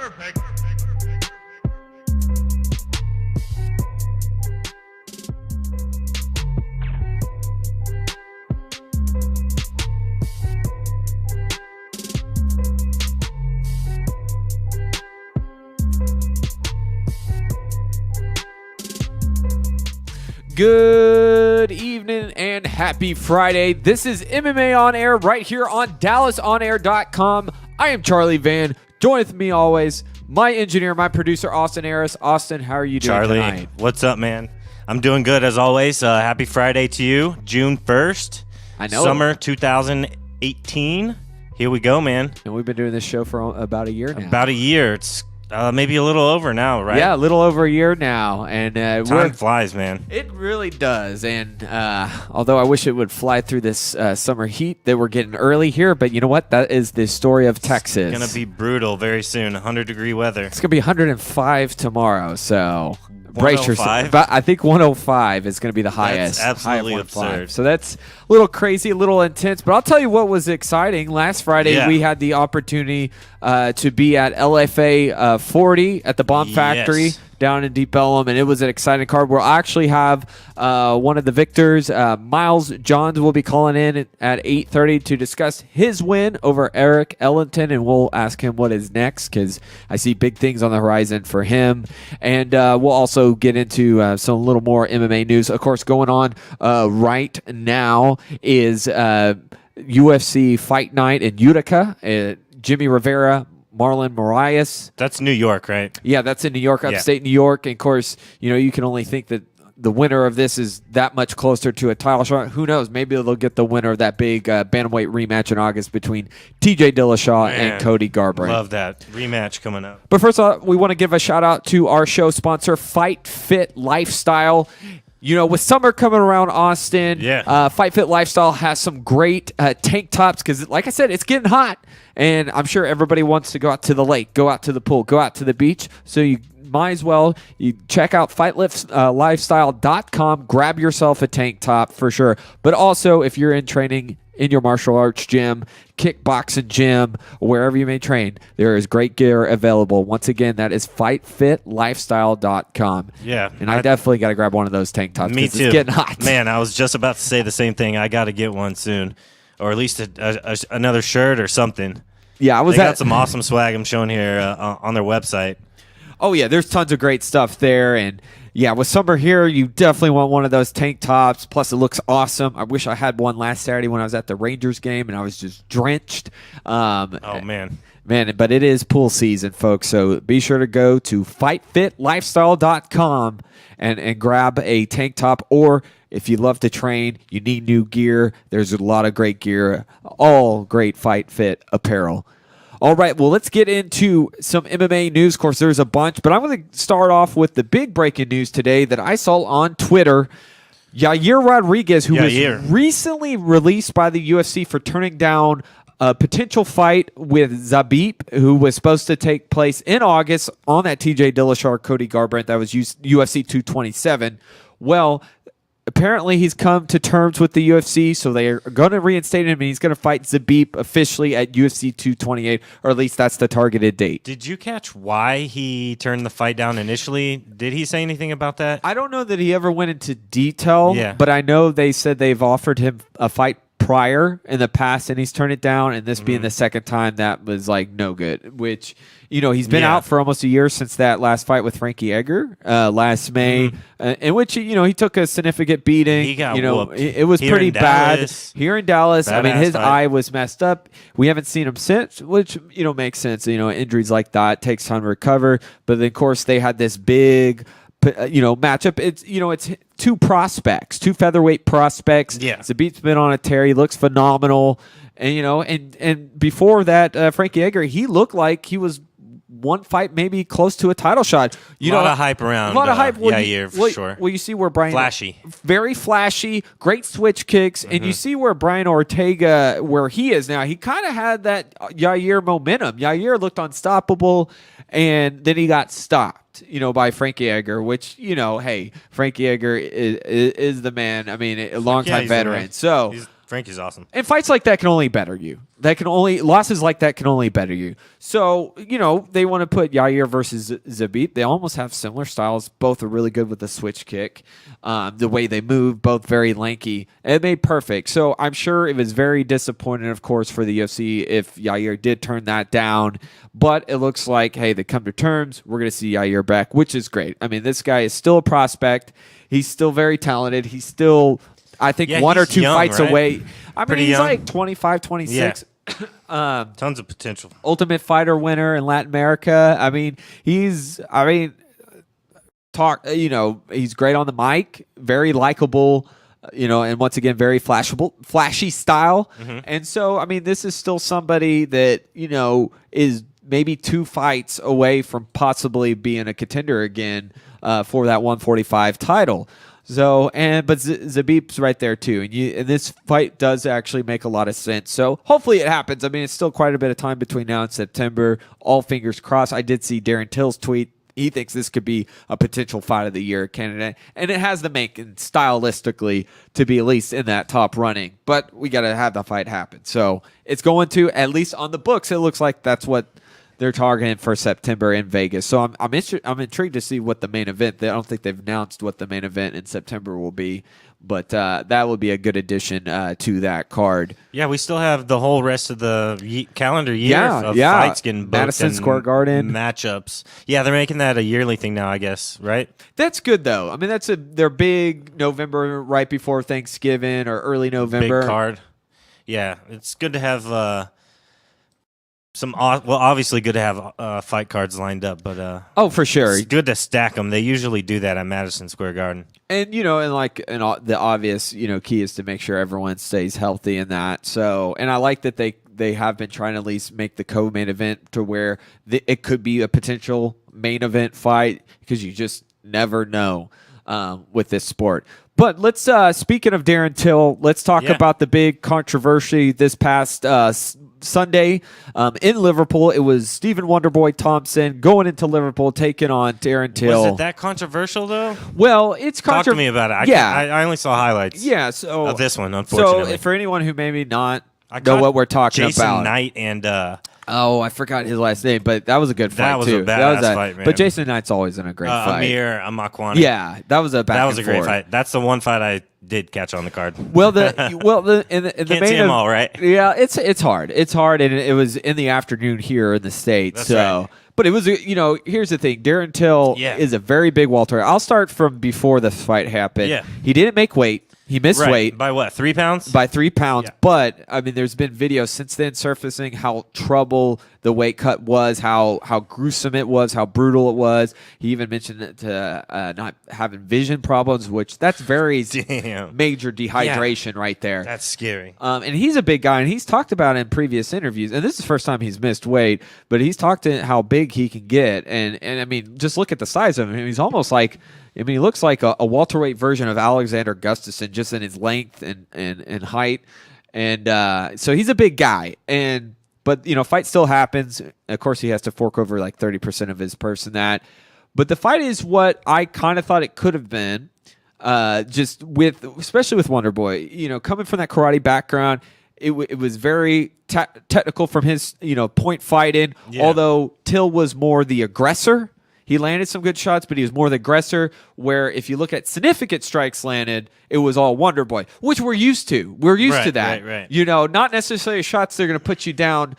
Good evening and happy Friday. This is MMA On Air right here on DallasOnAir.com. I am Charlie Vann. Join with me always, my engineer, my producer, Austin Harris. Austin, how are you doing Charlie, tonight? what's up, man? I'm doing good as always. Happy Friday to you. June 1st. I know. Summer 2018. Here we go, man. And we've been doing this show for about a year now. About a year. It's maybe a little over now, right? Yeah, a little over a year now. And time flies, man. It really does. And although I wish it would fly through this summer heat that we're getting early here, but you know what? That is the story of Texas. It's going to be brutal very soon. 100-degree weather. It's going to be 105 tomorrow, so brace yourself. 105? I think 105 is going to be the highest. That's absolutely high of 105. absurd. So that's a little crazy, a little intense. But I'll tell you what was exciting. Last Friday, we had the opportunity to be at LFA 40 at the Bomb Factory down in Deep Ellum, and it was an exciting card. We'll actually have one of the victors, Miles Johns, will be calling in at 8:30 to discuss his win over Eric Ellington, and we'll ask him what is next because I see big things on the horizon for him. And we'll also get into some little more MMA news. Of course, going on right now is UFC Fight Night in Utica. Jimmy Rivera, Marlon Moraes. That's New York, right? Yeah, that's in New York, upstate New York. And, of course, you can only think that the winner of this is that much closer to a title shot. Who knows? Maybe they'll get the winner of that big bantamweight rematch in August between TJ Dillashaw and Cody Garbrandt. Love that rematch coming up. But first of all, we want to give a shout-out to our show sponsor, Fight Fit Lifestyle. With summer coming around, Austin, Fight Fit Lifestyle has some great tank tops because, like I said, it's getting hot. And I'm sure everybody wants to go out to the lake, go out to the pool, go out to the beach. So you might as well check out fightliftlifestyle.com. Grab yourself a tank top for sure. But also, if you're in training in your martial arts gym, kickboxing gym, wherever you may train, there is great gear available. Once again, that is fightliftlifestyle.com. Yeah. And I definitely got to grab one of those tank tops. Me too. It's getting hot. Man, I was just about to say the same thing. I got to get one soon. Or at least another shirt or something. Yeah, they got some awesome swag I'm showing here on their website. Oh, yeah, there's tons of great stuff there. And, yeah, with summer here, you definitely want one of those tank tops. Plus, it looks awesome. I wish I had one last Saturday when I was at the Rangers game, and I was just drenched. Oh, man. Man, but it is pool season, folks. So be sure to go to fightfitlifestyle.com and grab a tank top. Or if you love to train, you need new gear, there's a lot of great gear, all great Fight Fit apparel. All right, well, let's get into some MMA news. Of course, there's a bunch, but I'm going to start off with the big breaking news today that I saw on Twitter. Yair Rodriguez, who was recently released by the UFC for turning down a potential fight with Zabit, who was supposed to take place in August on that TJ Dillashaw Cody Garbrandt that was UFC 227. Well, apparently he's come to terms with the UFC, so they are going to reinstate him, and he's going to fight Zabit officially at UFC 228, or at least that's the targeted date. Did you catch why he turned the fight down initially? Did he say anything about that? I don't know that he ever went into detail, Yeah. but I know they said they've offered him a fight prior in the past, and he's turned it down, and this being the second time, that was like no good, which, he's been out for almost a year since that last fight with Frankie Edgar last May, in which, he took a significant beating. He got whooped. It was Here pretty in bad. Dallas. Here in Dallas. I mean, his fight. eye was messed up. We haven't seen him since, which, makes sense. Injuries like that takes time to recover. But then, of course, they had this big matchup. It's two featherweight prospects. Yeah. Zabit's been on a tear. He looks phenomenal. And and before that, Frankie Edgar, he looked like he was one fight maybe close to a title shot. A lot of hype around. A lot of hype. Yair, for sure. Well, you see where Brian... Flashy. Very flashy, great switch kicks, and you see where Brian Ortega, where he is now, he kind of had that Yair momentum. Yair looked unstoppable, and then he got stopped, by Frankie Edgar, which, hey, Frankie Edgar is the man. I mean, a longtime veteran. So Frankie's awesome. And fights like that can only better you. Losses like that can only better you. So, they want to put Yair versus Zabit. They almost have similar styles. Both are really good with the switch kick. The way they move, both very lanky. It made perfect. So I'm sure it was very disappointing, of course, for the UFC if Yair did turn that down. But it looks like, hey, they come to terms. We're going to see Yair back, which is great. I mean, this guy is still a prospect. He's still very talented. He's still, I think, one or two young, fights right? away. I mean, Pretty he's young. like 25, 26. Tons of potential. Ultimate Fighter winner in Latin America. I mean, he's great on the mic, very likable, and once again, very flashy style. Mm-hmm. And so, I mean, this is still somebody that, is maybe 2 fights away from possibly being a contender again for that 145 title. So, but Zabib's right there too, and this fight does actually make a lot of sense. So, hopefully, it happens. I mean, it's still quite a bit of time between now and September. All fingers crossed. I did see Darren Till's tweet. He thinks this could be a potential fight of the year candidate, and it has the making stylistically to be at least in that top running. But we got to have the fight happen. So, it's going to, at least on the books, it looks like that's what they're targeting for September in Vegas. So I'm intrigued to see what the main event. I don't think they've announced what the main event in September will be, but that will be a good addition to that card. Yeah, we still have the whole rest of the calendar year of fights getting booked. Madison Square Garden matchups. Yeah, they're making that a yearly thing now, I guess, right? That's good though. I mean, their big November right before Thanksgiving or early November big card. Yeah, it's good to have. Obviously good to have fight cards lined up, but for sure, it's good to stack them. They usually do that at Madison Square Garden, and the obvious key is to make sure everyone stays healthy in that. So, and I like that they have been trying to at least make the co-main event to where it could be a potential main event fight because you just never know with this sport. But let's speaking of Darren Till, let's talk about the big controversy this past Sunday in Liverpool. It was Stephen Wonderboy Thompson going into Liverpool taking on Darren Till. Was it that controversial though? Well, it's Talk to me about it. I only saw highlights. Yeah, so of this one, unfortunately. So for anyone who maybe not know what we're talking Jason about, Knight and I forgot his last name, but that was a good fight that was too. A badass fight, man. But Jason Knight's always in a great fight. Amir Amakwani. Yeah, that was a great fight. That's the one fight I did catch on the card. Well, the Can't see them all, right? Yeah, it's hard. It's hard, and it was in the afternoon here in the States. That's right. But it was here's the thing. Darren Till is a very big welterweight. I'll start from before the fight happened. Yeah. He didn't make weight. He missed weight. By what, 3 pounds? By 3 pounds. Yeah. But, I mean, there's been videos since then surfacing how trouble the weight cut was, how gruesome it was, how brutal it was. He even mentioned it to not having vision problems, which that's very major dehydration right there. That's scary. And he's a big guy, and he's talked about it in previous interviews. And this is the first time he's missed weight, but he's talked to how big he can get. And I mean, just look at the size of him. He's almost like, he looks like a welterweight version of Alexander Gustafsson, just in his length and height. And so he's a big guy. But fight still happens. Of course, he has to fork over like 30% of his purse in that. But the fight is what I kind of thought it could have been, especially with Wonderboy. Coming from that karate background, it was very technical from his point fighting. Yeah. Although Till was more the aggressor. He landed some good shots, but he was more the aggressor, where if you look at significant strikes landed, it was all Wonderboy, which we're used to. We're used to that. Right. Not necessarily shots that are going to put you down,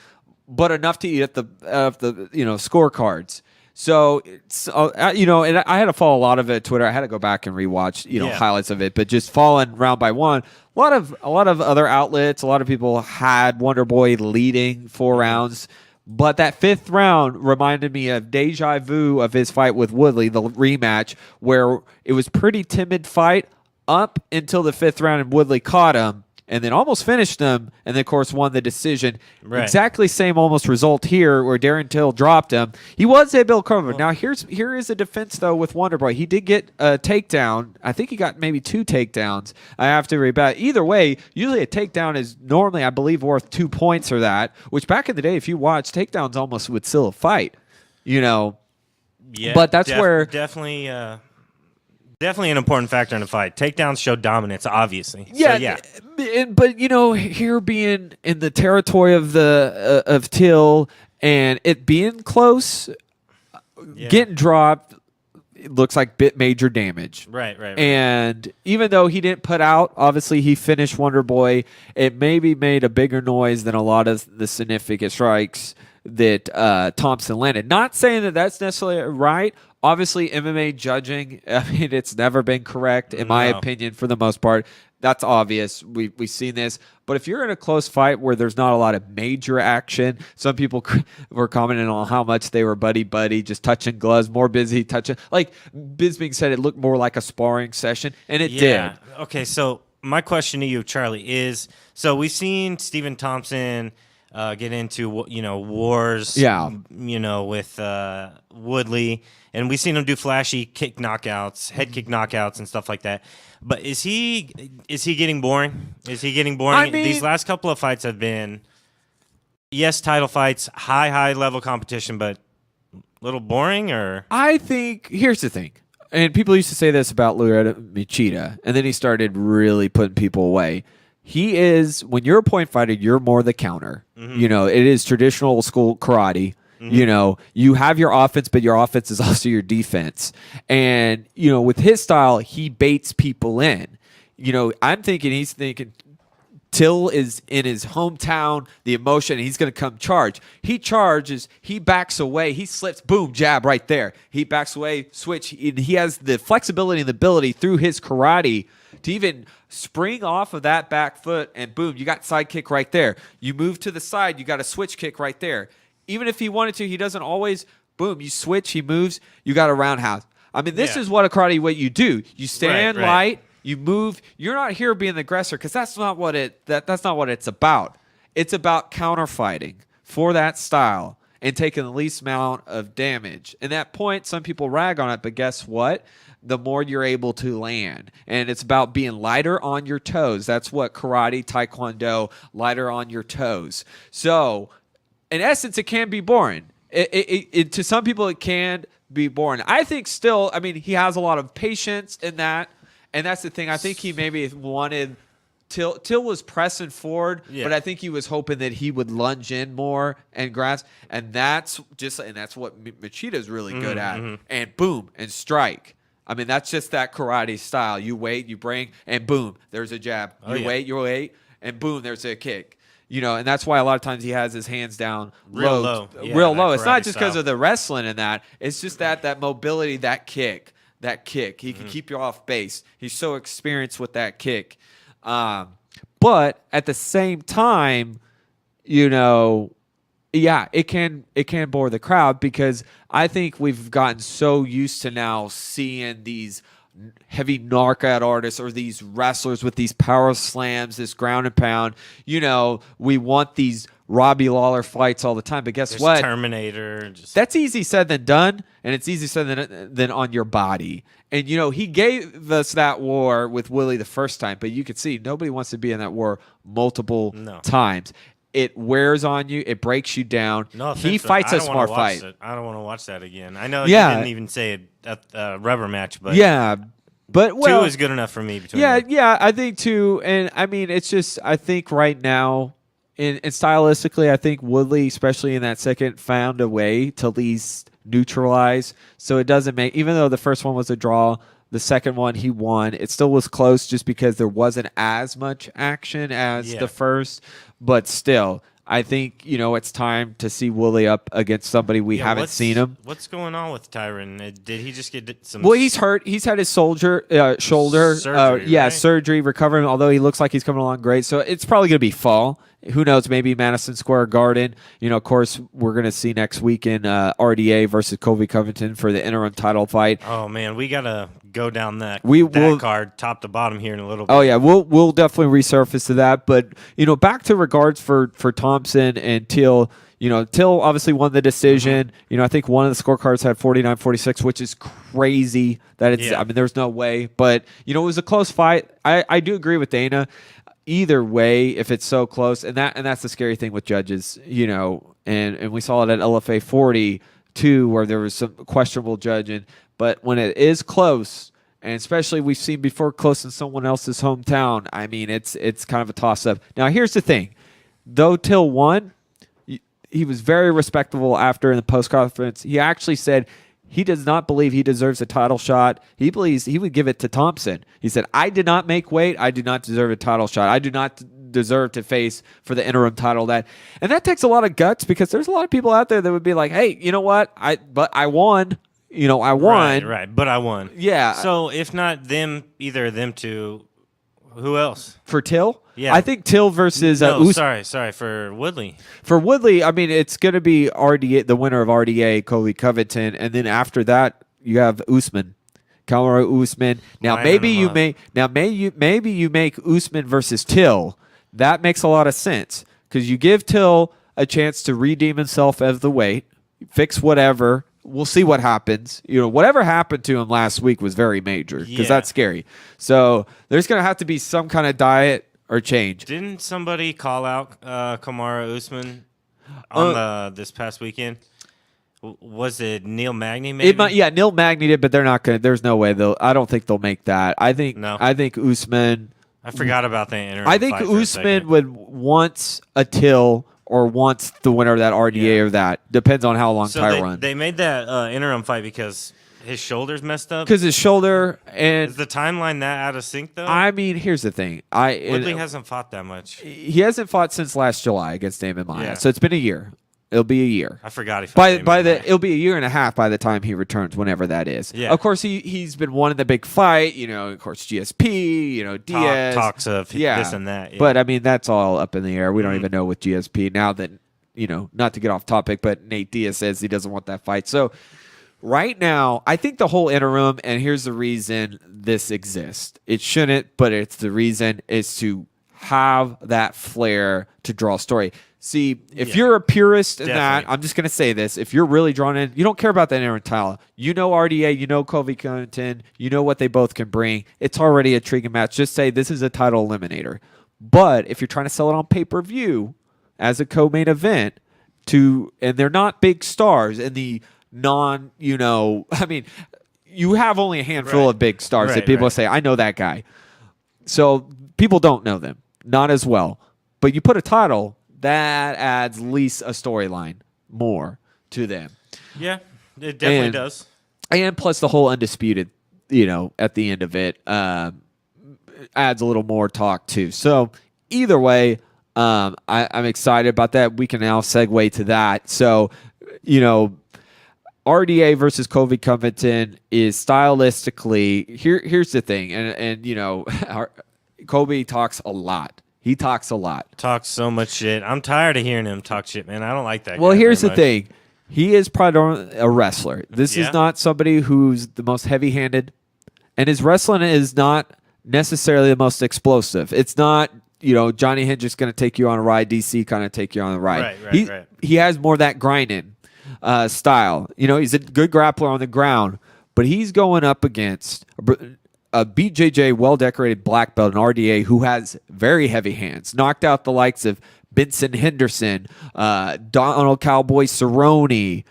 but enough to eat at the scorecards. So, and I had to follow a lot of it Twitter. I had to go back and rewatch, highlights of it, but just following round by one, a lot of other outlets, a lot of people had Wonderboy leading 4 rounds. But that 5th round reminded me of deja vu of his fight with Woodley, the rematch, where it was pretty timid fight up until the 5th round, and Woodley caught him and then almost finished him, and then, of course, won the decision. Right. Exactly same almost result here, where Darren Till dropped him. He was able to cover. Now, here is a defense, though, with Wonderboy. He did get a takedown. I think he got maybe 2 takedowns. I have to rebat. Either way, usually a takedown is normally, I believe, worth 2 points or that, which back in the day, if you watch, takedowns almost would still a fight, Yeah, but that's where... Definitely... definitely an important factor in the fight. Takedowns show dominance, obviously. Yeah, So, yeah. But here being in the territory of the of Till and it being close, getting dropped, it looks like bit major damage. Right. And even though he didn't put out, obviously he finished Wonder Boy. It maybe made a bigger noise than a lot of the significant strikes that Thompson landed. Not saying that that's necessarily right. Obviously, MMA judging, I mean, it's never been correct, in my opinion, for the most part. That's obvious. We've seen this. But if you're in a close fight where there's not a lot of major action, some people were commenting on how much they were buddy-buddy, just touching gloves, more busy touching. Like Bisbing said, it looked more like a sparring session, and it did. Okay, so my question to you, Charlie, is so we've seen Stephen Thompson get into wars, with Woodley, and we've seen him do flashy kick knockouts, head kick knockouts, and stuff like that. But is he getting boring? Is he getting boring? I mean, these last couple of fights have been, yes, title fights, high level competition, but a little boring. Or I think here's the thing, and people used to say this about Loretta Machida, and then he started really putting people away. He is, when you're a point fighter, you're more the counter. It is traditional old school karate. You have your offense, but your offense is also your defense. And, with his style, he baits people in. He's thinking Till is in his hometown, the emotion, and he's going to come charge. He charges, he backs away, he slips, boom, jab right there. He backs away, switch. He has the flexibility and the ability through his karate to even spring off of that back foot, and boom, you got side kick right there. You move to the side, you got a switch kick right there. Even if he wanted to, he doesn't always, boom, you switch, he moves, you got a roundhouse. I mean, this is what a karate, what you do. You stand light, you move. You're not here being the aggressor because that's not what it's about. It's about counterfighting for that style and taking the least amount of damage. And that point, some people rag on it, but guess what? The more you're able to land. And it's about being lighter on your toes. That's what karate, taekwondo, lighter on your toes. So, in essence, it can be boring. To some people, it can be boring. I think still, he has a lot of patience in that. And that's the thing. I think he maybe wanted Till was pressing forward, but I think he was hoping that he would lunge in more and grasp. And that's what Machida's really good at. And boom, and strike. That's just that karate style. You wait, you bring, and boom, there's a jab. You wait, and boom, there's a kick. And that's why a lot of times he has his hands down real low. It's not just because of the wrestling and that. It's just that mobility, that kick. He can keep you off base. He's so experienced with that kick. But at the same time, it can bore the crowd because I think we've gotten so used to now seeing these heavy knockout artists or these wrestlers with these power slams, this ground and pound. We want these Robbie Lawler fights all the time, but guess what? Terminator. That's easy said than done, and it's easy said than on your body. And, he gave us that war with Willie the first time, but you could see nobody wants to be in that war multiple times. It wears on you. It breaks you down. No offense, he fights a smart fight. I don't want to watch that again. I know you didn't even say a rubber match, but but two is good enough for me. I think two. And it's just I think right now, and stylistically, I think Woodley, especially in that second, found a way to at least neutralize. So it doesn't make, even though the first one was a draw, the second one he won. It still was close just because there wasn't as much action as the first. But still, I think, it's time to see Woodley up against somebody we haven't seen him. What's going on with Tyron? Did he just get some... Well, he's hurt. He's had his shoulder surgery, surgery, recovering, although he looks like he's coming along great. So it's probably going to be fall. Who knows, maybe Madison Square Garden. Of course, we're going to see next week in RDA versus Colby Covington for the interim title fight. Oh, man, we got to go down that card top to bottom here in a little bit. Oh, yeah, we'll definitely resurface to that. But, back to regards for Thompson and Till. Till obviously won the decision. I think one of the scorecards had 49-46, which is crazy. There's no way. But, it was a close fight. I do agree with Dana. Either way, if it's so close, and that's the scary thing with judges, and we saw it at LFA 40 too, where there was some questionable judging. But when it is close And especially we've seen before close in someone else's hometown. I mean, it's kind of a toss-up. Now, here's the thing. Though Till won, he was very respectable after in the post-conference. He actually said he does not believe he deserves a title shot. He believes he would give it to Thompson. He said, I did not make weight. I do not deserve a title shot. I do not deserve to face for the interim title. And that takes a lot of guts because there's a lot of people out there that would be like, hey, you know what? But I won. I won. Right, but I won. Yeah. So if not them, either of them two, who else? For Till? Yeah. I think Till versus sorry, for Woodley. For Woodley, I mean, it's going to be RDA, the winner of RDA, Colby Covington, and then after that, you have Usman, Kamaru Usman. Now maybe you make Usman versus Till. That makes a lot of sense because you give Till a chance to redeem himself as the weight, fix whatever. We'll see what happens. Whatever happened to him last week was very major because that's scary. So there's going to have to be some kind of diet or change. Didn't somebody call out Kamaru Usman on this past weekend? Was it Neil Magny? Maybe. Neil Magny did, but they're not going to. There's no way I don't think they'll make that. I think Usman. I forgot about the interim. I think Usman would wants a Till. Or wants the winner of that RDA or that. Depends on how long Ty runs. They made that interim fight because his shoulder's messed up? Because his shoulder and... Is the timeline that out of sync, though? I mean, here's the thing. Woodley hasn't fought that much. He hasn't fought since last July against Damon Maya. So it's been a year. It'll be a year. I forgot he fought It'll be a year and a half by the time he returns, whenever that is. Yeah. Of course, he's been wanting the big fight. Of course, GSP. Diaz talks of this and that. Yeah. But I mean, that's all up in the air. We don't even know with GSP now that not to get off topic, but Nate Diaz says he doesn't want that fight. So right now, I think the whole interim, and here's the reason this exists. It shouldn't, but it's the reason is to have that flair to draw a story. See, if you're a purist in that, I'm just going to say this. If you're really drawn in, you don't care about that interim title. RDA, Colby Covington, what they both can bring. It's already a intriguing match. Just say this is a title eliminator. But if you're trying to sell it on pay-per-view as a co-main event, and they're not big stars in the I mean, you have only a handful of big stars that people say, I know that guy. So people don't know them, not as well. But you put a title, that adds at least a storyline more to them. Yeah, it definitely does. And plus the whole undisputed, at the end of it, adds a little more talk too. So either way, I'm excited about that. We can now segue to that. So, RDA versus Colby Covington is stylistically here's the thing, and Colby talks a lot. He talks a lot. Talks so much shit. I'm tired of hearing him talk shit, man. I don't like that. Well, here's the thing. He is predominantly a wrestler. This is not somebody who's the most heavy-handed, and his wrestling is not necessarily the most explosive. It's not, Johnny Hendricks going to take you on a ride, DC kind of take you on a ride. Right. He has more of that grinding style. He's a good grappler on the ground, but he's going up against a BJJ well-decorated black belt in RDA who has very heavy hands, knocked out the likes of Benson Henderson, Donald Cowboy Cerrone.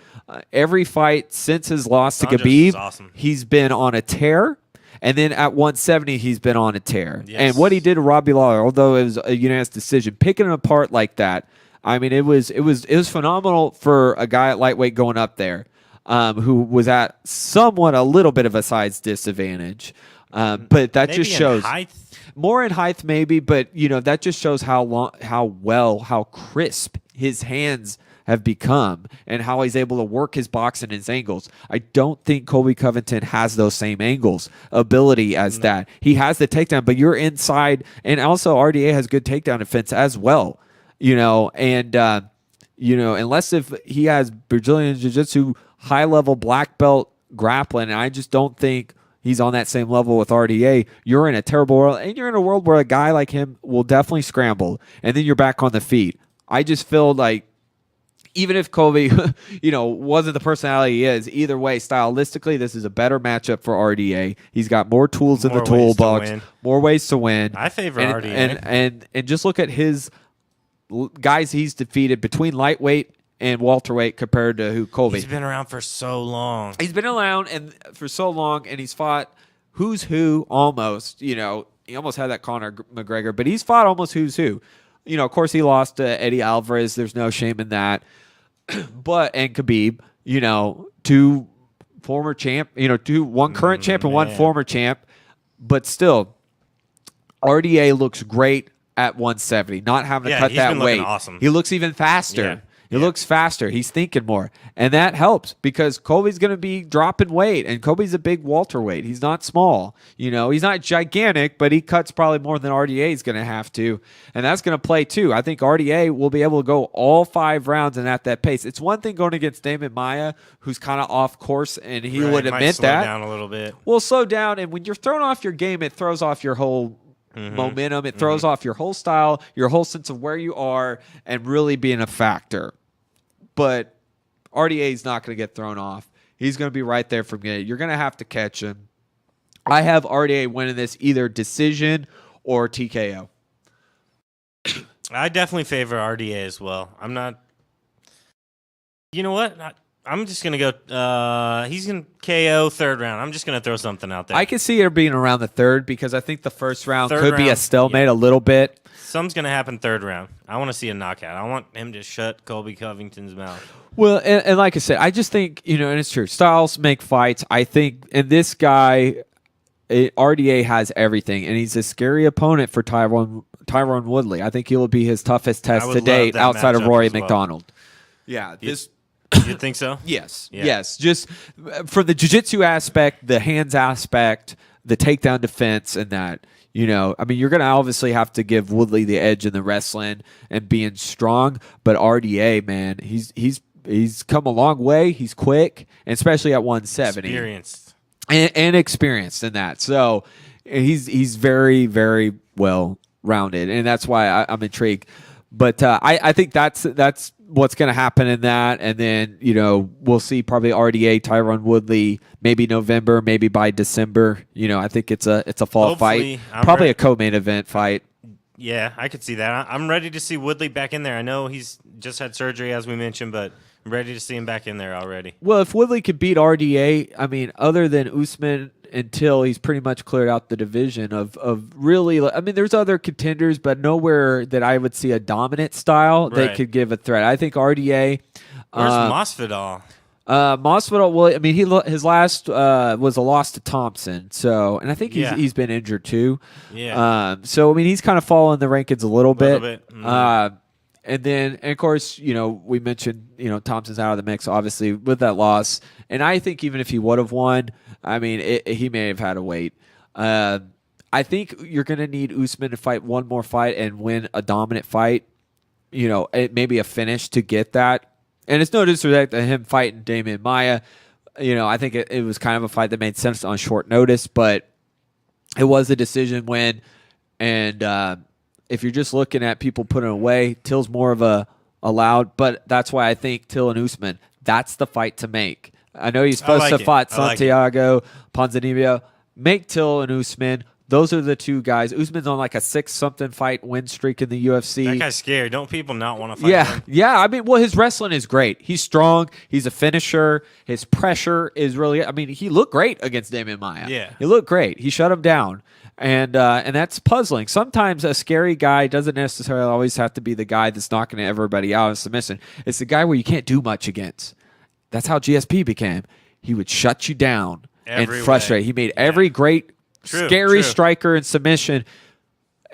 Every fight since his loss to Khabib, awesome. He's been on a tear. And then at 170, he's been on a tear. Yes. And what he did to Robbie Lawler, although it was a unanimous decision, picking him apart like that, I mean, it was phenomenal for a guy at lightweight going up there, who was at somewhat a little bit of a size disadvantage. But that maybe just shows more in height, maybe. But that just shows how crisp his hands have become and how he's able to work his boxing and his angles. I don't think Colby Covington has those same angles ability as that. He has the takedown, but you're inside, and also RDA has good takedown defense as well. Unless if he has Brazilian Jiu-Jitsu high level black belt grappling, and I just don't think he's on that same level with RDA. You're in a terrible world, and you're in a world where a guy like him will definitely scramble, and then you're back on the feet. I just feel like even if Colby, wasn't the personality he is, either way, stylistically, this is a better matchup for RDA. He's got more tools in the toolbox, more ways to win. I favor RDA. And just look at his guys he's defeated between lightweight and welterweight compared to who Colby. He's been around for so long. He's been around for so long, and he's fought who's who almost. You know, he almost had that Conor McGregor, but he's fought almost who's who. You know, of course, he lost to Eddie Alvarez. There's no shame in that. And Khabib, you know, two former champ, you know, one current champ and one former champ. But still, RDA looks great at 170, not having to cut that weight. Awesome. He looks even faster. Yeah. He looks faster. He's thinking more. And that helps because Colby's going to be dropping weight. And Colby's a big welterweight. He's not small. You know, he's not gigantic, but he cuts probably more than RDA is going to have to. And that's going to play too. I think RDA will be able to go all 5 rounds and at that pace. It's one thing going against Damon Maia, who's kind of off course, and he would admit slow that. Down a little bit. Well, slow down. And when you're thrown off your game, it throws off your whole momentum. It throws off your whole style, your whole sense of where you are, and really being a factor. But RDA is not going to get thrown off. He's going to be right there from it. You're going to have to catch him. I have RDA winning this either decision or TKO. I definitely favor RDA as well. I'm not. You know what? I'm just going to go. He's going to KO 3rd round. I'm just going to throw something out there. I can see it being around the 3rd because I think the first round could be a stalemate a little bit. Something's going to happen 3rd round. I want to see a knockout. I want him to shut Colby Covington's mouth. Well, and like I said, I just think, you know, and it's true. Styles make fights. I think, and this guy, RDA has everything, and he's a scary opponent for Tyron Woodley. I think he will be his toughest test to date outside of Rory McDonald. Yeah, this. You think so? Yes. Yeah. Yes. Just from the jiu-jitsu aspect, the hands aspect, the takedown defense, and that, you know, I mean, you're going to obviously have to give Woodley the edge in the wrestling and being strong, but RDA, man, he's come a long way. He's quick, and especially at 170. Experienced. And experienced in that. So he's very, very well rounded, and that's why I'm intrigued. But I think that's what's going to happen in that. And then, you know, we'll see probably RDA, Tyron Woodley, maybe November, maybe by December. You know, I think it's a fall Hopefully, fight. Probably a co-main event fight. Yeah, I could see that. I'm ready to see Woodley back in there. I know he's just had surgery, as we mentioned, but I'm ready to see him back in there already. Well, if Woodley could beat RDA, I mean, other than Usman until he's pretty much cleared out the division of really, I mean, there's other contenders, but nowhere that I would see a dominant style that could give a threat. I think RDA. Where's Masvidal? Masvidal, well, I mean, his last was a loss to Thompson, so, and I think he's been injured too. Yeah. So I mean, he's kind of fallen in the rankings a little bit. Mm-hmm. And then, and of course, you know, we mentioned, you know, Thompson's out of the mix, obviously, with that loss. And I think even if he would have won, I mean, he may have had to wait. I think you're going to need Usman to fight one more fight and win a dominant fight, you know, maybe a finish to get that. And it's no disrespect to him fighting Damian Maia. You know, I think it was kind of a fight that made sense on short notice, but it was a decision win. And if you're just looking at people putting away, Till's more of a loud, but that's why I think Till and Usman, that's the fight to make. I know he's supposed to fight Santiago Ponzinibbio. Make Till and Usman. Those are the two guys. Usman's on like a 6-something fight win streak in the UFC. That guy's scary. Don't people not want to fight him? Yeah. I mean, well, his wrestling is great. He's strong. He's a finisher. His pressure is really. I mean, he looked great against Damian Maia. Yeah, he looked great. He shut him down, and that's puzzling. Sometimes a scary guy doesn't necessarily always have to be the guy that's knocking everybody out in submission. It's the guy where you can't do much against. That's how GSP became. He would shut you down and frustrate. He made every great. Scary striker in submission.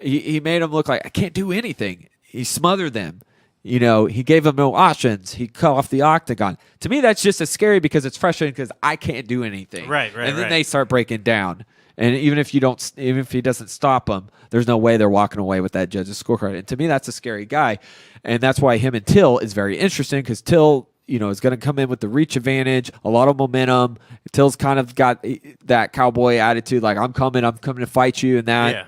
He made him look like, I can't do anything. He smothered them. You know, he gave them no options. He cut off the octagon. To me, that's just as scary because it's frustrating because I can't do anything. Right. And then they start breaking down. And even if he doesn't stop them, there's no way they're walking away with that judge's scorecard. And to me, that's a scary guy. And that's why him and Till is very interesting because Till, you know, is going to come in with the reach advantage, a lot of momentum. Till's kind of got that cowboy attitude, like I'm coming to fight you and that.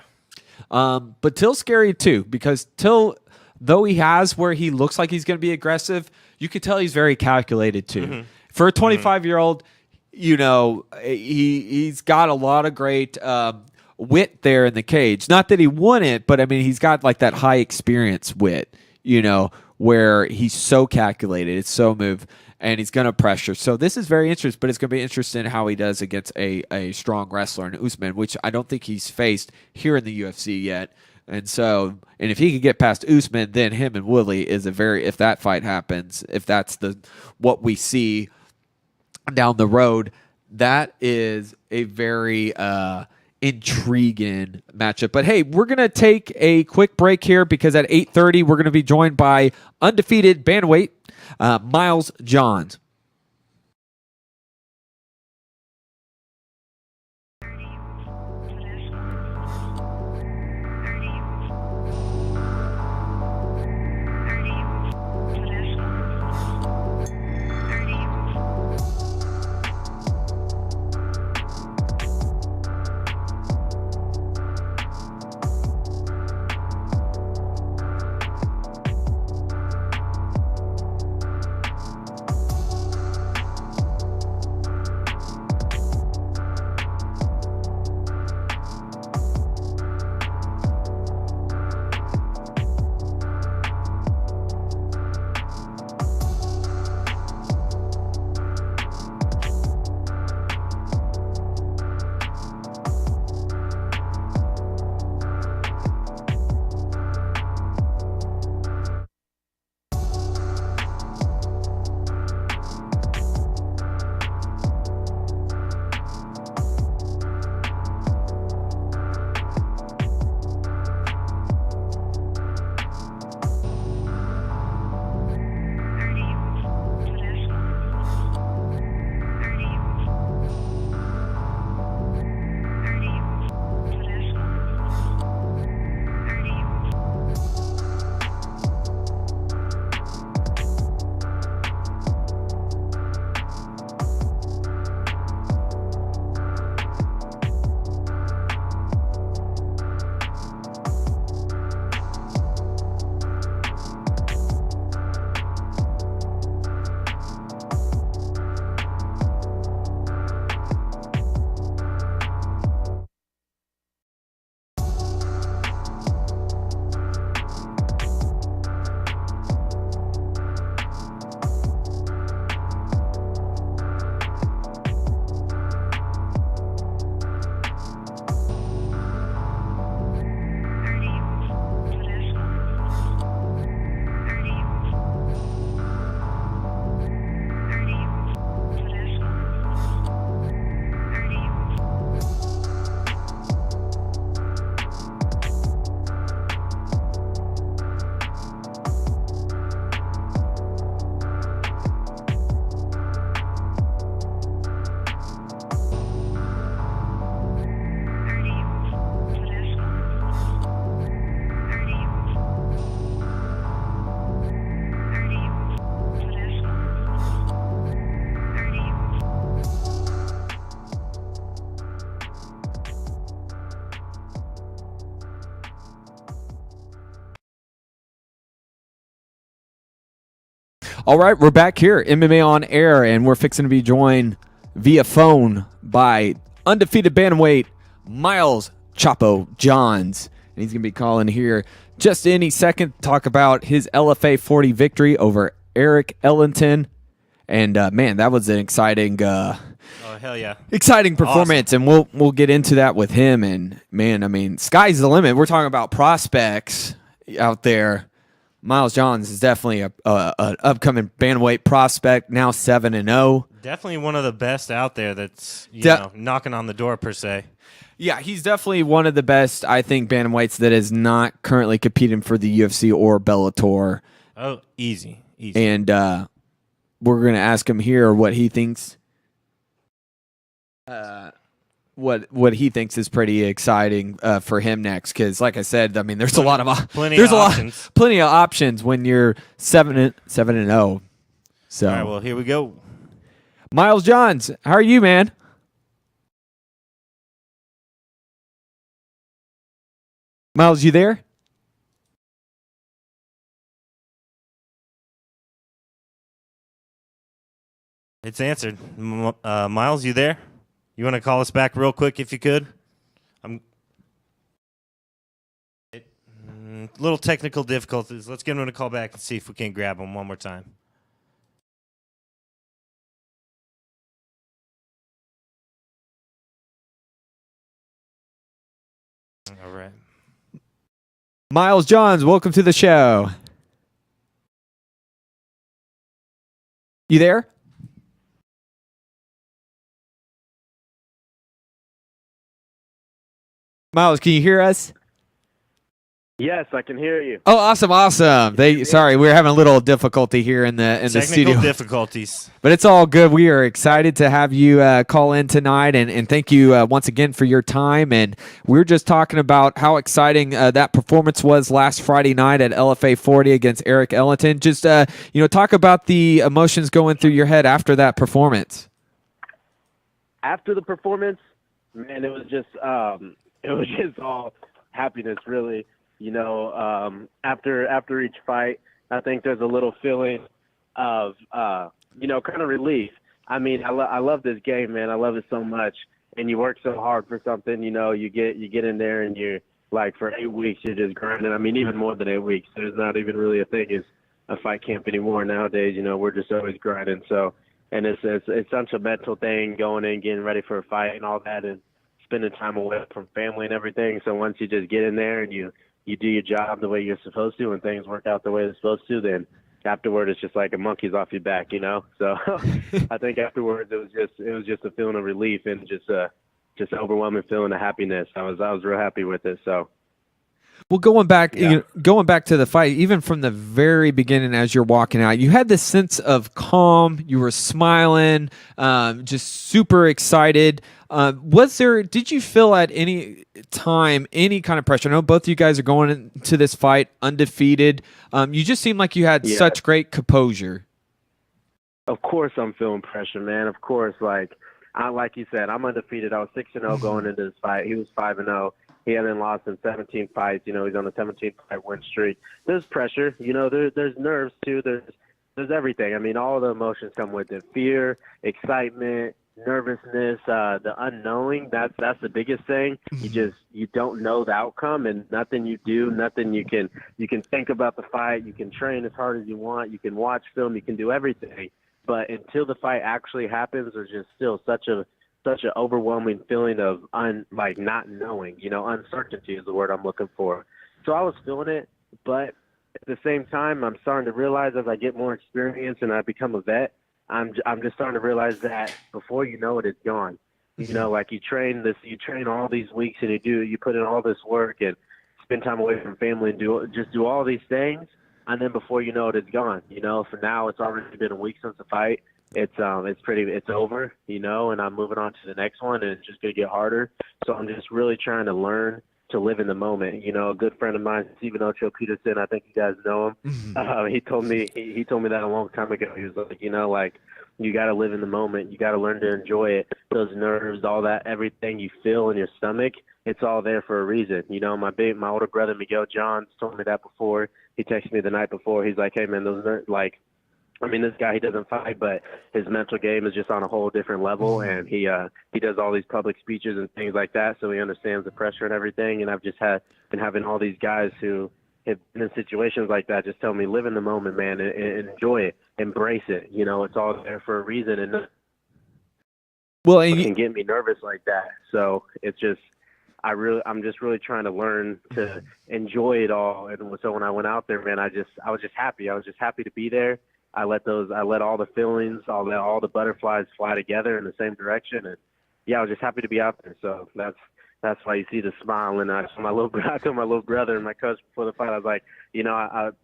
Yeah. But Till's scary too because Till, though he has where he looks like he's going to be aggressive, you could tell he's very calculated too. Mm-hmm. For a 25-year-old, you know, he's got a lot of great wit there in the cage. Not that he won it, but I mean, he's got like that high experience wit, you know, where he's so calculated, it's so move, and he's going to pressure. So this is very interesting, but it's going to be interesting how he does against a strong wrestler in Usman, which I don't think he's faced here in the UFC yet. And so, and if he could get past Usman, then him and Woodley is if that fight happens, if that's what we see down the road, that is a very intriguing matchup. But hey, we're going to take a quick break here because at 8:30, we're going to be joined by undefeated bantamweight Miles Johns. All right, we're back here, MMA On Air, and we're fixing to be joined via phone by undefeated bantamweight Miles Chapo Johns. And he's going to be calling here just any second to talk about his LFA 40 victory over Eric Ellington. And, man, that was an exciting hell yeah. Exciting performance, awesome. And we'll get into that with him. And, man, I mean, sky's the limit. We're talking about prospects out there. Miles Johns is definitely an upcoming bantamweight prospect, now 7-0. Definitely one of the best out there that's knocking on the door, per se. Yeah, he's definitely one of the best, I think, bantamweights that is not currently competing for the UFC or Bellator. Oh, easy. And we're going to ask him here what he thinks. What he thinks is pretty exciting for him next, because like I said, I mean, there's plenty of options when you're 7-0. So, all right, well, here we go. Miles Johns, how are you, man? Miles, you there? It's answered. Miles, you there? You want to call us back real quick if you could? Little technical difficulties. Let's get him to call back and see if we can grab him one more time. All right. Miles Johns, welcome to the show. You there? Miles, can you hear us? Yes, I can hear you. Oh, awesome. Sorry, we were having a little difficulty here in the studio. Technical difficulties. But it's all good. We are excited to have you call in tonight, and thank you once again for your time. And we were just talking about how exciting that performance was last Friday night at LFA 40 against Eric Ellington. Just talk about the emotions going through your head after that performance. After the performance, man, it was just all happiness, really. After each fight, I think there's a little feeling of, kind of relief. I mean, I love this game, man. I love it so much. And you work so hard for something, you get in there and you're like, for 8 weeks, you're just grinding. I mean, even more than 8 weeks. There's not even really a thing as a fight camp anymore nowadays. We're just always grinding. So, and it's such a mental thing, going in, getting ready for a fight and all that, and spending time away from family and everything. So once you just get in there and you do your job the way you're supposed to and things work out the way they're supposed to, then afterward it's just like a monkey's off your back, So I think afterwards it was just a feeling of relief and just an overwhelming feeling of happiness. I was real happy with it. So. Well, going back to the fight, even from the very beginning, as you're walking out, you had this sense of calm. You were smiling, just super excited. Did you feel at any time any kind of pressure? I know both of you guys are going into this fight undefeated. You just seemed like you had such great composure. Of course, I'm feeling pressure, man. Of course, like you said, I'm undefeated. I was 6-0 going into this fight. He was 5-0. He hadn't lost in 17 fights. He's on a 17-fight win streak. There's pressure. There's nerves too. There's everything. I mean, all the emotions come with it: fear, excitement, nervousness, the unknowing. That's the biggest thing. You don't know the outcome, and nothing you do, nothing you can think about the fight. You can train as hard as you want. You can watch film. You can do everything. But until the fight actually happens, there's just still such an overwhelming feeling of not knowing. Uncertainty is the word I'm looking for. So I was feeling it, but at the same time, I'm starting to realize as I get more experience and I become a vet, I'm just starting to realize that before you know it, it's gone. Like you train all these weeks and you put in all this work and spend time away from family and do all these things, and then before you know it, it's gone. For now, it's already been a week since the fight. It's over, and I'm moving on to the next one, and it's just gonna get harder. So I'm just really trying to learn to live in the moment. A good friend of mine, Stephen Ocho Peterson, I think you guys know him. He told me that a long time ago. He was like, you got to live in the moment. You got to learn to enjoy it. Those nerves, all that, everything you feel in your stomach, it's all there for a reason. My older brother Miguel Johns told me that before. He texted me the night before. He's like, hey man, those nerves, this guy, he doesn't fight, but his mental game is just on a whole different level, and he does all these public speeches and things like that, so he understands the pressure and everything. And I've just been having all these guys who have been in situations like that just tell me, live in the moment, man, and enjoy it, embrace it. It's all there for a reason, and it can get me nervous like that. So it's just, I'm just really trying to learn to enjoy it all. And so when I went out there, man, I was just happy. I was just happy to be there. I let all the feelings, all the butterflies fly together in the same direction, and I was just happy to be out there. So that's why you see the smile. And I told my little brother and my coach before the fight, I was like,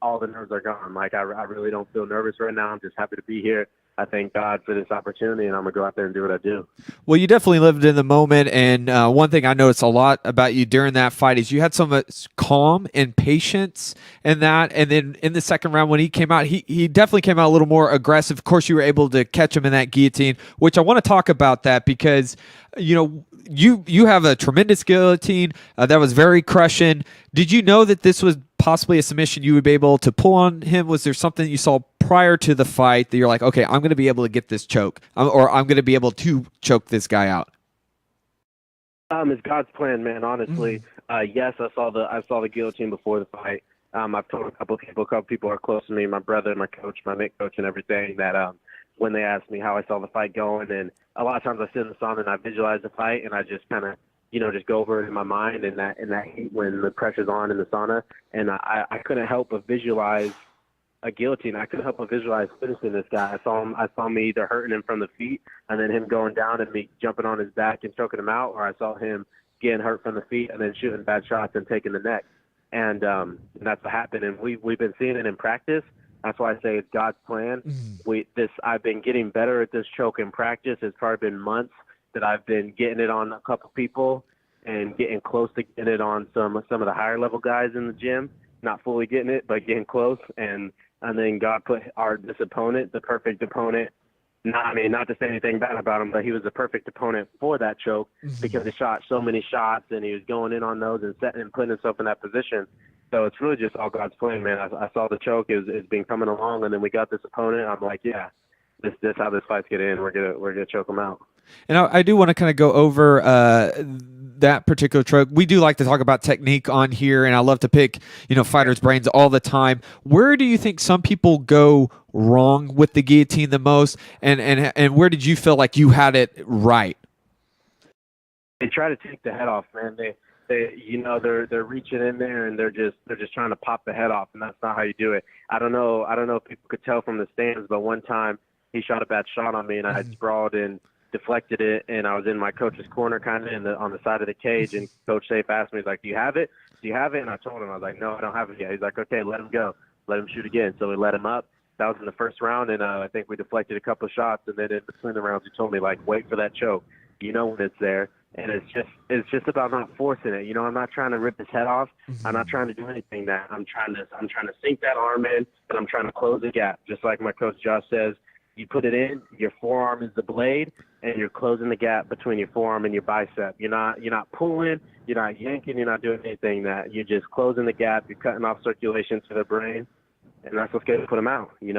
all the nerves are gone. Like I really don't feel nervous right now. I'm just happy to be here. I thank God for this opportunity, and I'm going to go out there and do what I do. Well, you definitely lived in the moment, and one thing I noticed a lot about you during that fight is you had some calm and patience in that, and then in the second round when he came out, he definitely came out a little more aggressive. Of course, you were able to catch him in that guillotine, which I want to talk about that because, you have a tremendous guillotine that was very crushing. Did you know that this was possibly a submission you would be able to pull on him? Was there something you saw prior to the fight that you're like, okay, I'm going to be able to get this choke, or I'm going to be able to choke this guy out? It's God's plan, man. Honestly, yes, I saw the guillotine before the fight. I've told a couple people are close to me, my brother, my coach, my mate coach, and everything. That when they ask me how I saw the fight going, and a lot of times I sit in the sauna and I visualize the fight, and I just kind of, just go over it in my mind, and that heat when the pressure's on in the sauna, and I couldn't help but visualize a guillotine. I couldn't help but visualize finishing this guy. I saw me either hurting him from the feet and then him going down and me jumping on his back and choking him out, or I saw him getting hurt from the feet and then shooting bad shots and taking the neck. And that's what happened. And we've been seeing it in practice. That's why I say it's God's plan. I've been getting better at this choke in practice. It's probably been months that I've been getting it on a couple people and getting close to getting it on some of the higher level guys in the gym. Not fully getting it, but getting close. And then God put this opponent, the perfect opponent. Not to say anything bad about him, but he was the perfect opponent for that choke because he shot so many shots and he was going in on those and setting and putting himself in that position. So it's really just all God's plan, man. I saw the choke; it's been coming along, and then we got this opponent. I'm like, yeah, this how this fight's get in. We're gonna choke him out. And I do want to kind of go over that particular choke. We do like to talk about technique on here, and I love to pick fighters' brains all the time. Where do you think some people go wrong with the guillotine the most, and where did you feel like you had it right? They try to take the head off, man. They're reaching in there and they're just trying to pop the head off, and that's not how you do it. I don't know if people could tell from the stands, but one time he shot a bad shot on me and I had sprawled and deflected it, and I was in my coach's corner kind of on the side of the cage, and Coach Safe asked me, he's like, do you have it? And I told him, I was like, no, I don't have it yet. He's like, okay, let him go. Let him shoot again. So we let him up. That was in the first round, and I think we deflected a couple of shots, and then in between the rounds he told me, like, wait for that choke. You know when it's there. And it's just about not forcing it. I'm not trying to rip his head off. I'm not trying to do anything that. I'm trying to sink that arm in, and I'm trying to close the gap. Just like my coach Josh says, you put it in, your forearm is the blade, and you're closing the gap between your forearm and your bicep. You're not pulling, you're not yanking, you're not doing anything that. You're just closing the gap, you're cutting off circulation to the brain, and that's what's going to put them out, And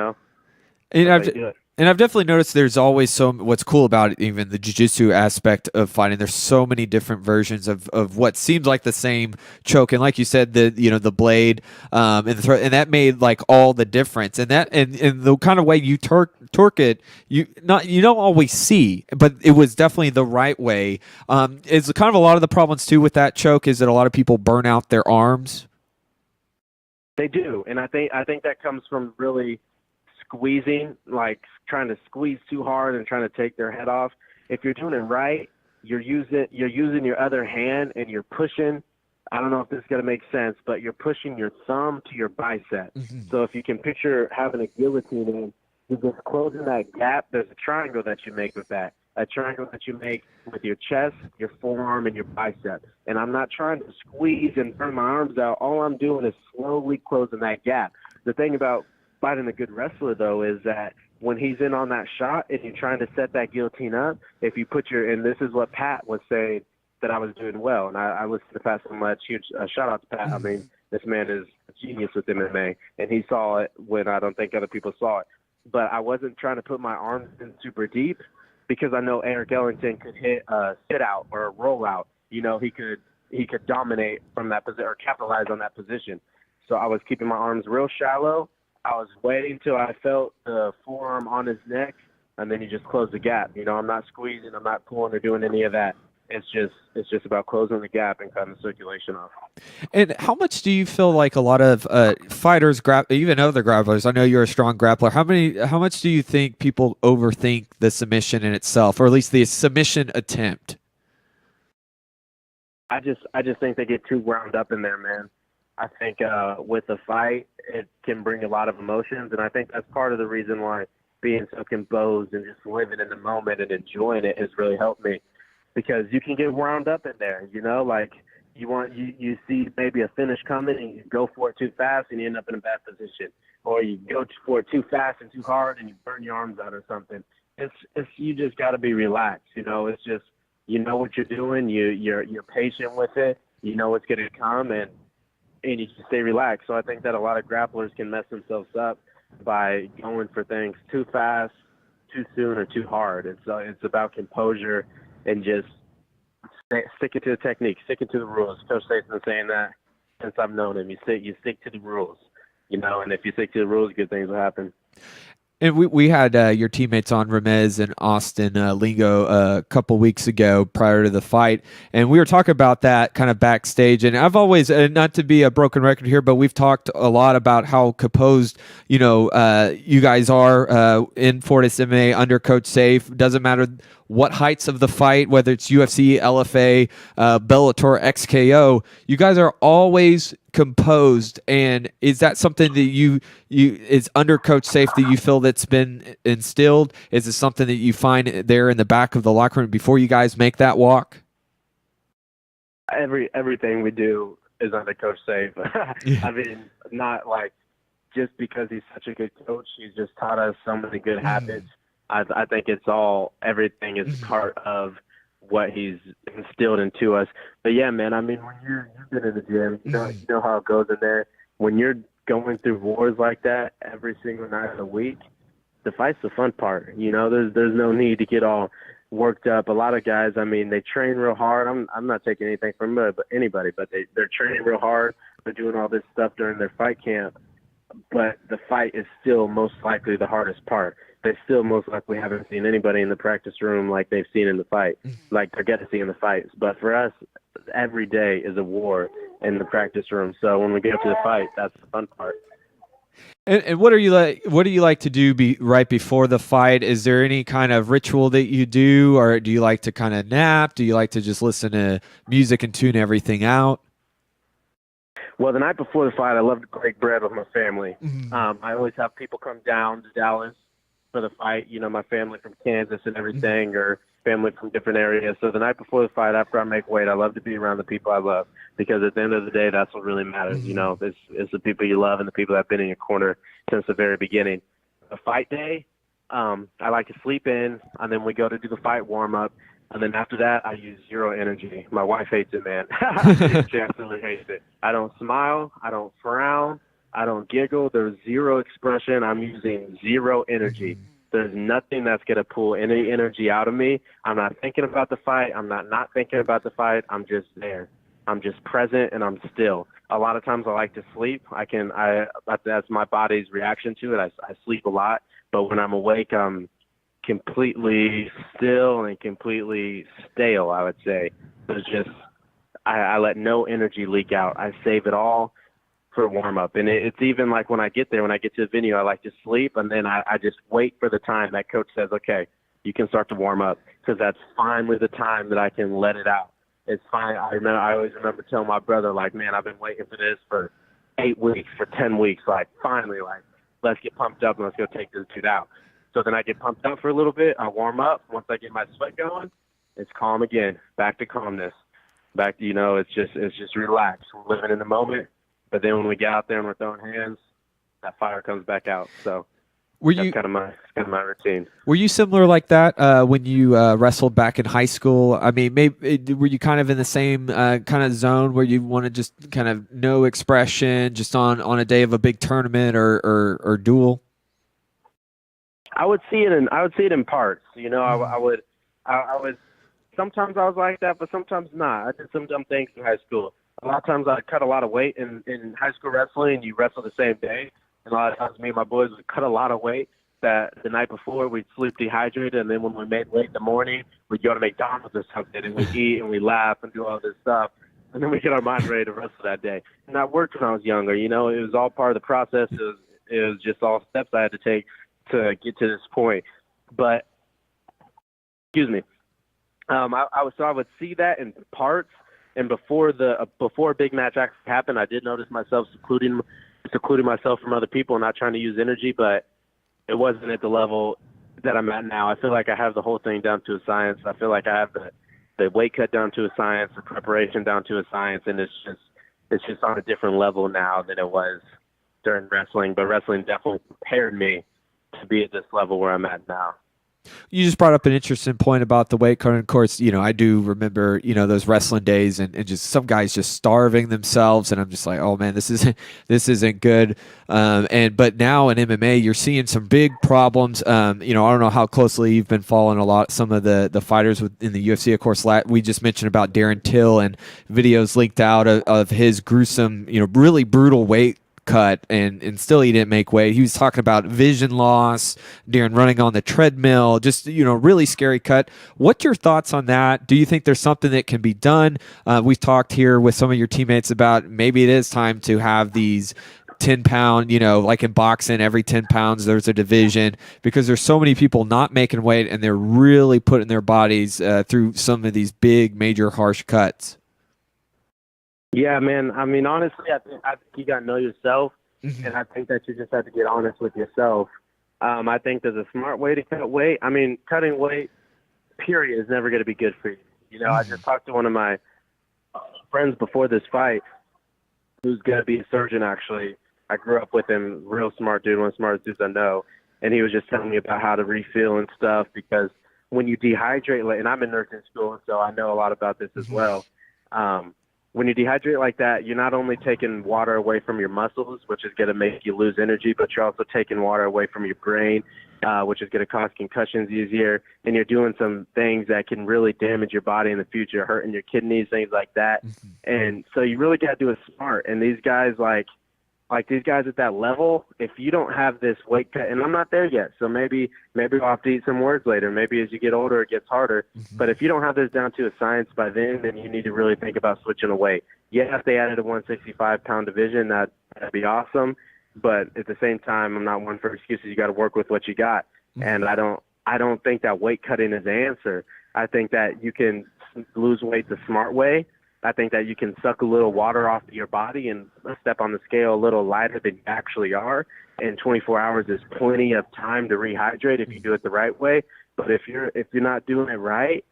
I've definitely noticed there's always what's cool about it, even the jiu-jitsu aspect of fighting. There's so many different versions of what seems like the same choke. And like you said, the blade and the throat, and that made like all the difference. And the kind of way you torque it, you don't always see, but it was definitely the right way. Is kind of a lot of the problems too with that choke is that a lot of people burn out their arms. They do, and I think that comes from really squeezing, like trying to squeeze too hard and trying to take their head off. If you're doing it right, you're using your other hand and you're pushing. I don't know if this is going to make sense, but you're pushing your thumb to your bicep. So if you can picture having a guillotine in, you're just closing that gap. There's a triangle that you make with that. A triangle that you make with your chest, your forearm, and your bicep. And I'm not trying to squeeze and burn my arms out. All I'm doing is slowly closing that gap. The thing about fighting a good wrestler, though, is that when he's in on that shot and you're trying to set that guillotine up, if you put and this is what Pat was saying that I was doing well, and I listened to Pat so much. Huge shout out to Pat. I mean, this man is a genius with MMA, and he saw it when I don't think other people saw it. But I wasn't trying to put my arms in super deep because I know Eric Ellington could hit a sit out or a roll out. He could dominate from that position or capitalize on that position. So I was keeping my arms real shallow. I was waiting till I felt the forearm on his neck, and then you just close the gap. I'm not squeezing, I'm not pulling or doing any of that. It's just about closing the gap and cutting the circulation off. And how much do you feel like a lot of fighters, even other grapplers? I know you're a strong grappler. How much do you think people overthink the submission in itself, or at least the submission attempt? I just think they get too wound up in there, man. I think with a fight, it can bring a lot of emotions, and I think that's part of the reason why being so composed and just living in the moment and enjoying it has really helped me, because you can get wound up in there, like you see maybe a finish coming and you go for it too fast and you end up in a bad position, or you go for it too fast and too hard and you burn your arms out or something. It's you just got to be relaxed, it's just, what you're doing, you're patient with it, it's going to come, and you just stay relaxed. So I think that a lot of grapplers can mess themselves up by going for things too fast, too soon, or too hard. It's about composure and just sticking to the technique, sticking to the rules. Coach State's been saying that since I've known him. You stick to the rules, and if you stick to the rules, good things will happen. And we had your teammates on, Ramez and Austin Lingo, a couple weeks ago prior to the fight, and we were talking about that kind of backstage. And I've always, not to be a broken record here, but we've talked a lot about how composed, you guys are in Fortis MMA under Coach Safe. Doesn't matter what heights of the fight, whether it's UFC, LFA, Bellator, XKO, you guys are always composed. And is that something that you is under Coach Safe that you feel that's been instilled? Is it something that you find there in the back of the locker room before you guys make that walk? Everything we do is under Coach Safe. Yeah. I mean, not like just because he's such a good coach, he's just taught us so many good habits. I think everything is part of what he's instilled into us. But yeah, man, I mean, when you've been in the gym, you know how it goes in there. When you're going through wars like that every single night of the week, the fight's the fun part. There's no need to get all worked up. A lot of guys, I mean, they train real hard. I'm not taking anything from anybody, but they're training real hard. They're doing all this stuff during their fight camp. But the fight is still most likely the hardest part. They still most likely haven't seen anybody in the practice room like they've seen in the fight, like they're going to see in the fights. But for us, every day is a war in the practice room. So when we get to the fight, that's the fun part. And what do you like to do right before the fight? Is there any kind of ritual that you do, or do you like to kind of nap? Do you like to just listen to music and tune everything out? Well, the night before the fight, I love to break bread with my family. I always have people come down to Dallas for the fight, my family from Kansas and everything, or family from different areas. So the night before the fight, after I make weight, I love to be around the people I love, because at the end of the day, that's what really matters. It's the people you love and the people that have been in your corner since the very beginning. The fight day, I like to sleep in, and then we go to do the fight warm-up. And then after that, I use zero energy. My wife hates it, man. She absolutely hates it. I don't smile. I don't frown. I don't giggle. There's zero expression. I'm using zero energy. There's nothing that's going to pull any energy out of me. I'm not thinking about the fight. I'm not thinking about the fight. I'm just there. I'm just present, and I'm still. A lot of times I like to sleep. That's my body's reaction to it. I sleep a lot. But when I'm awake, I'm completely still and completely stale, I would say. There's just, I let no energy leak out. I save it all for warm-up. And it's even like when I get to the venue, I like to sleep, and then I just wait for the time that coach says, okay, you can start to warm up, because that's finally the time that I can let it out. It's fine. I always remember telling my brother, like, man, I've been waiting for this for 8 weeks, for 10 weeks. Like, finally, like, let's get pumped up and let's go take this dude out. So then I get pumped up for a little bit. I warm up. Once I get my sweat going, it's calm again. Back to calmness. Back to, it's just relax. We're living in the moment. But then when we get out there and we're throwing hands, that fire comes back out. So that's kind of my routine. Were you similar like that when you wrestled back in high school? I mean, maybe were you kind of in the same kind of zone where you want to just kind of no expression, just on a day of a big tournament or duel? I would see it in parts. I would sometimes I was like that, but sometimes not. I did some dumb things in high school. A lot of times I cut a lot of weight in high school wrestling. You wrestle the same day, and a lot of times me and my boys would cut a lot of weight. That the night before we'd sleep dehydrated, and then when we made weight in the morning, we'd go to McDonald's or something, and we'd eat and we laugh and do all this stuff, and then we get our mind ready to wrestle that day. And that worked when I was younger. It was all part of the process. It was just all steps I had to take to get to this point. But excuse me, I would see that in parts, and before a big match actually happened, I did notice myself secluding myself from other people and not trying to use energy, but it wasn't at the level that I'm at now. I feel like I have the whole thing down to a science. I feel like I have the weight cut down to a science, the preparation down to a science, and it's just on a different level now than it was during wrestling. But wrestling definitely prepared me to be at this level where I'm at now. You just brought up an interesting point about the weight cut. Of course, I do remember, those wrestling days and just some guys just starving themselves. And I'm just like, oh man, this isn't good. But now in MMA, you're seeing some big problems. I don't know how closely you've been following some of the fighters in the UFC. Of course, we just mentioned about Darren Till and videos leaked out of his gruesome, really brutal weight cut, and still he didn't make weight. He was talking about vision loss during running on the treadmill, just really scary cut. What's your thoughts on that? Do you think there's something that can be done? We've talked here with some of your teammates about maybe it is time to have these 10-pound, like in boxing, every 10 pounds there's a division, because there's so many people not making weight and they're really putting their bodies through some of these big, major, harsh cuts. Yeah, man. I mean, honestly, I think you got to know yourself, and I think that you just have to get honest with yourself. I think there's a smart way to cut weight. I mean, cutting weight, period, is never going to be good for you. I just talked to one of my friends before this fight who's going to be a surgeon, actually. I grew up with him, real smart dude, one of the smartest dudes I know, and he was just telling me about how to refill and stuff, because when you dehydrate, and I'm in nursing school, so I know a lot about this as well. When you dehydrate like that, you're not only taking water away from your muscles, which is going to make you lose energy, but you're also taking water away from your brain, which is going to cause concussions easier. And you're doing some things that can really damage your body in the future, hurting your kidneys, things like that. And so you really got to do it smart. And these guys, like these guys at that level, if you don't have this weight cut, and I'm not there yet, so maybe I'll have to eat some words later. Maybe as you get older, it gets harder. But if you don't have this down to a science by then you need to really think about switching away. Yeah, if they added a 165-pound division, that'd be awesome. But at the same time, I'm not one for excuses. You got to work with what you got. And I don't think that weight cutting is the answer. I think that you can lose weight the smart way. I think that you can suck a little water off of your body and step on the scale a little lighter than you actually are. And 24 hours is plenty of time to rehydrate if you do it the right way. But if you're not doing it right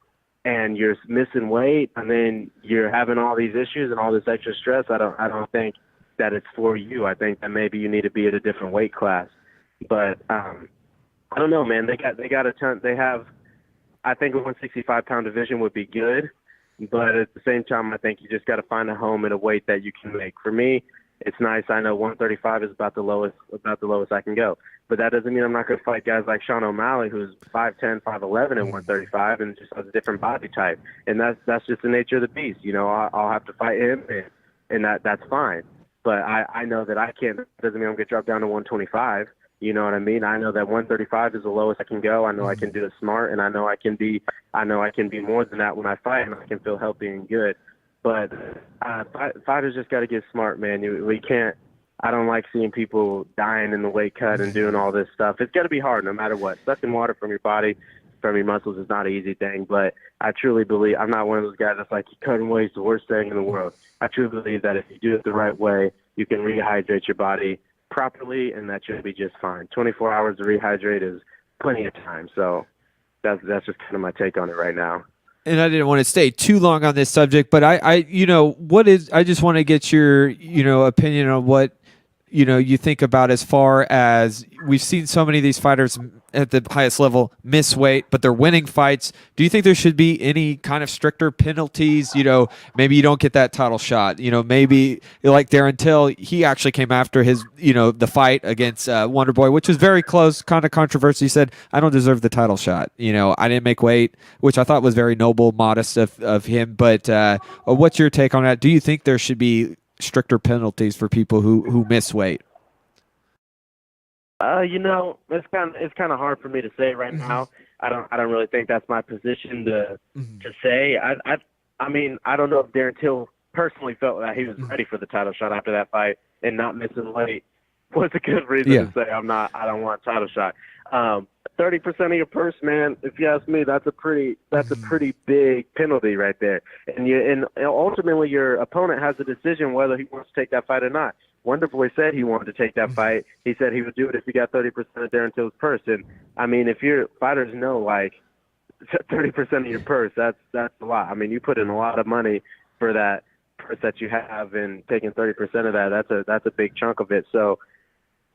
and you're missing weight and then you're having all these issues and all this extra stress, I don't think that it's for you. I think that maybe you need to be at a different weight class. But I don't know, man. They got a ton. They have. I think a 165-pound division would be good. But at the same time, I think you just got to find a home at a weight that you can make. For me, it's nice. I know 135 is about the lowest I can go. But that doesn't mean I'm not going to fight guys like Sean O'Malley, who's 5'10", 5'11", and 135, and just has a different body type. And that's just the nature of the beast. I'll have to fight him, and that's fine. But I know that I can't. Doesn't mean I'm going to drop down to 125. You know what I mean? I know that 135 is the lowest I can go. I know I can do it smart, and I know I can be more than that when I fight, and I can feel healthy and good. But fighters just got to get smart, man. We can't. I don't like seeing people dying in the weight cut and doing all this stuff. It's got to be hard, no matter what. Sucking water from your body, from your muscles, is not an easy thing. But I truly believe I'm not one of those guys that's like cutting weight is the worst thing in the world. I truly believe that if you do it the right way, you can rehydrate your body properly, and that should be just fine. 24 hours to rehydrate is plenty of time. So that's just kind of my take on it right now. And I didn't want to stay too long on this subject, but I just want to get your, opinion on what, you think about as far as we've seen so many of these fighters at the highest level miss weight, but they're winning fights. Do you think there should be any kind of stricter penalties? Maybe you don't get that title shot. Maybe like Darren Till, he actually came after his, the fight against Wonder Boy, which was very close, kind of controversy. He said, I don't deserve the title shot. I didn't make weight, which I thought was very noble, modest of him. But what's your take on that? Do you think there should be stricter penalties for people who miss weight? It's kind of hard for me to say right now. I don't really think that's my position to say. I mean, I don't know if Darren Till personally felt that he was ready for the title shot after that fight, and not missing weight was a good reason to say I don't want a title shot. 30% of your purse, man. If you ask me, that's a pretty big penalty right there. And ultimately, your opponent has a decision whether he wants to take that fight or not. Wonder Boy said he wanted to take that fight. He said he would do it if he got 30% of Darren Till's purse. And I mean, if your fighters know, like 30% of your purse, that's a lot. I mean, you put in a lot of money for that purse that you have, and taking 30% of that, that's a big chunk of it. So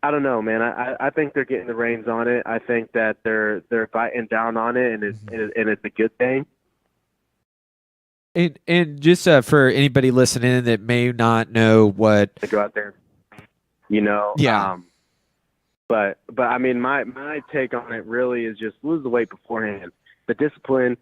I don't know, man. I think they're getting the reins on it. I think that they're fighting down on it, and it's a good thing. And just for anybody listening that may not know what, To go out there, you know. Yeah. But I mean, my take on it really is just lose the weight beforehand. The discipline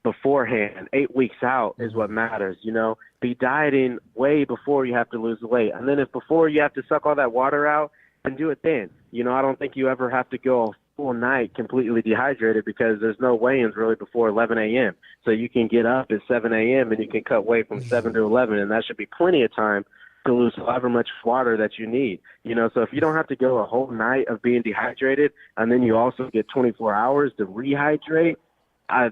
beforehand, 8 weeks out, is what matters. You know, be dieting way before you have to lose the weight, and then if before you have to suck all that water out, then do it then. You know, I don't think you ever have to go a full night completely dehydrated, because there's no weigh-ins really before 11 a.m. So you can get up at 7 a.m. and you can cut weight from 7 to 11, and that should be plenty of time to lose however much water that you need. You know, so if you don't have to go a whole night of being dehydrated, and then you also get 24 hours to rehydrate, I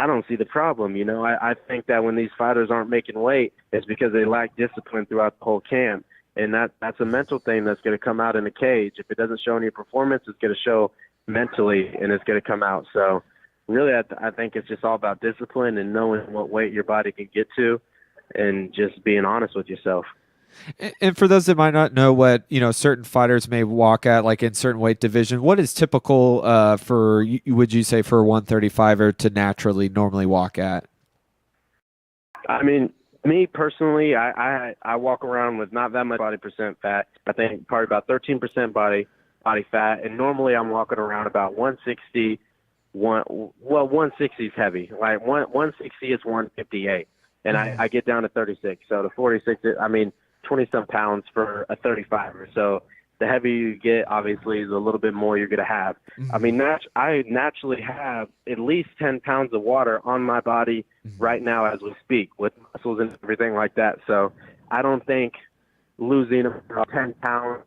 don't see the problem. You know, I think that when these fighters aren't making weight, it's because they lack discipline throughout the whole camp. And that's a mental thing that's going to come out in the cage. If it doesn't show in your performance, it's going to show mentally, and it's going to come out. So really, I think it's just all about discipline and knowing what weight your body can get to, and just being honest with yourself. And for those that might not know what, certain fighters may walk at, like in certain weight division, what is typical would you say, for a 135er to normally walk at? I mean, me personally, I walk around with not that much body percent fat. I think probably about 13% body fat, and normally I'm walking around about 160. 160 is heavy. Like 160 is 158, and I get down to 36. So the 46, 20-some pounds for a 35er. So the heavier you get, obviously, is a little bit more you're going to have. I mean, I naturally have at least 10 pounds of water on my body right now as we speak, with muscles and everything like that. So I don't think losing about 10 pounds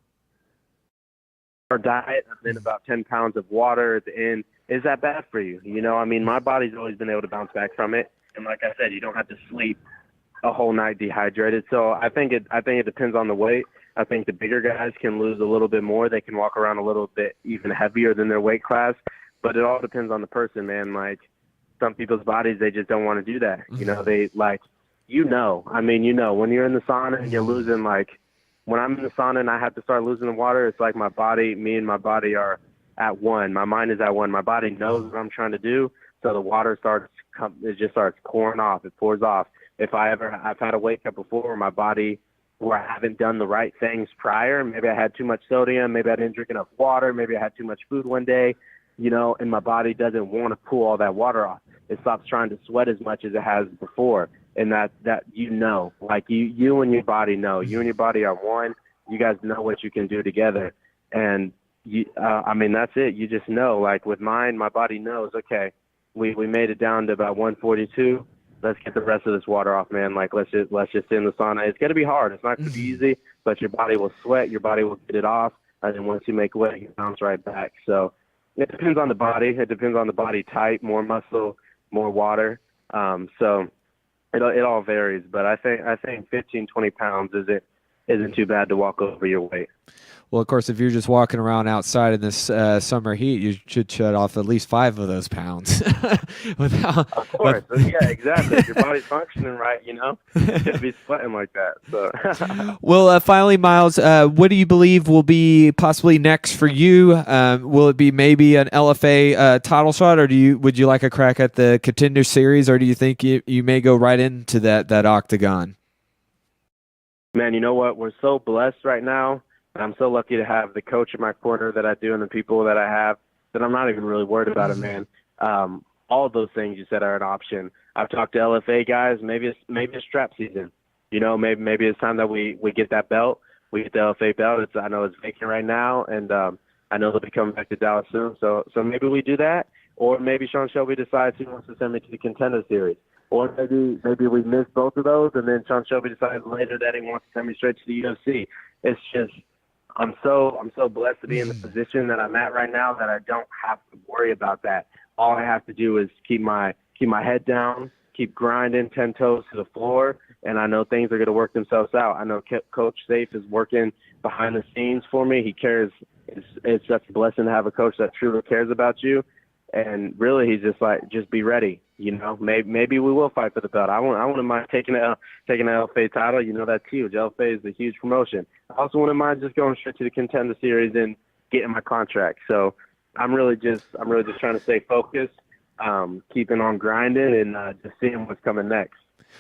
or diet and then about 10 pounds of water at the end is that bad for you. You know, I mean, my body's always been able to bounce back from it. And like I said, you don't have to sleep a whole night dehydrated. So I think it depends on the weight. I think the bigger guys can lose a little bit more. They can walk around a little bit even heavier than their weight class, but it all depends on the person, man. Like some people's bodies, they just don't want to do that. You know, when you're in the sauna and you're losing, like when I'm in the sauna and I have to start losing the water, it's like me and my body are at one. My mind is at one. My body knows what I'm trying to do. So the water just starts pouring off. It pours off. If I've had a wake up before where I haven't done the right things prior, maybe I had too much sodium, maybe I didn't drink enough water, maybe I had too much food one day, and my body doesn't want to pull all that water off. It stops trying to sweat as much as it has before. And like you and your body know. You and your body are one. You guys know what you can do together. And that's it. You just know. Like with mine, my body knows, okay, we made it down to about 142. Let's get the rest of this water off, man. Like let's just sit in the sauna. It's gonna be hard. It's not gonna be easy, but your body will sweat. Your body will get it off, and then once you make weight, you bounce right back. So it depends on the body. It depends on the body type. More muscle, more water. So it all varies. But I think 15, 20 pounds isn't too bad to walk over your weight. Well, of course, if you're just walking around outside in this summer heat, you should shed off at least 5 of those pounds. Of course. Yeah, exactly. If your body's functioning right, you should be sweating like that. So. Well, finally, Miles, what do you believe will be possibly next for you? Will it be maybe an LFA title shot, or would you like a crack at the Contender Series, or do you think you may go right into that octagon? Man, you know what? We're so blessed right now. I'm so lucky to have the coach in my corner that I do and the people that I have that I'm not even really worried about it, man. All of those things you said are an option. I've talked to LFA guys. Maybe it's strap season. Maybe it's time that we get that belt. We get the LFA belt. I know it's vacant right now, and I know they'll be coming back to Dallas soon. So maybe we do that, or maybe Sean Shelby decides he wants to send me to the Contender Series. Or maybe we miss both of those, and then Sean Shelby decides later that he wants to send me straight to the UFC. It's just I'm so blessed to be in the position that I'm at right now that I don't have to worry about that. All I have to do is keep my head down, keep grinding 10 toes to the floor, and I know things are going to work themselves out. I know Coach Safe is working behind the scenes for me. He cares. It's such a blessing to have a coach that truly cares about you. And really, he's just like, just be ready. Maybe we will fight for the belt. I wouldn't mind taking the LFA title. That's huge. LFA is a huge promotion. I also wouldn't mind just going straight to the Contender Series and getting my contract. So I'm really just trying to stay focused, keeping on grinding, and just seeing what's coming next.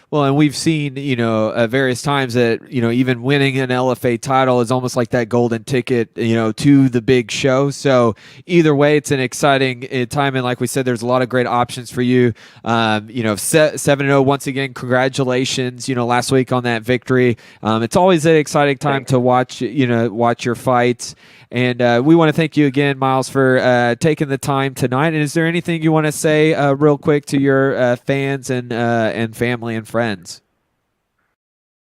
Well, and we've seen, various times that, even winning an LFA title is almost like that golden ticket, to the big show. So either way, it's an exciting time. And like we said, there's a lot of great options for you. 7-0, once again, congratulations, last week on that victory. It's always an exciting time to watch your fights. And we want to thank you again, Miles, for taking the time tonight. And is there anything you want to say real quick to your fans and family and friends?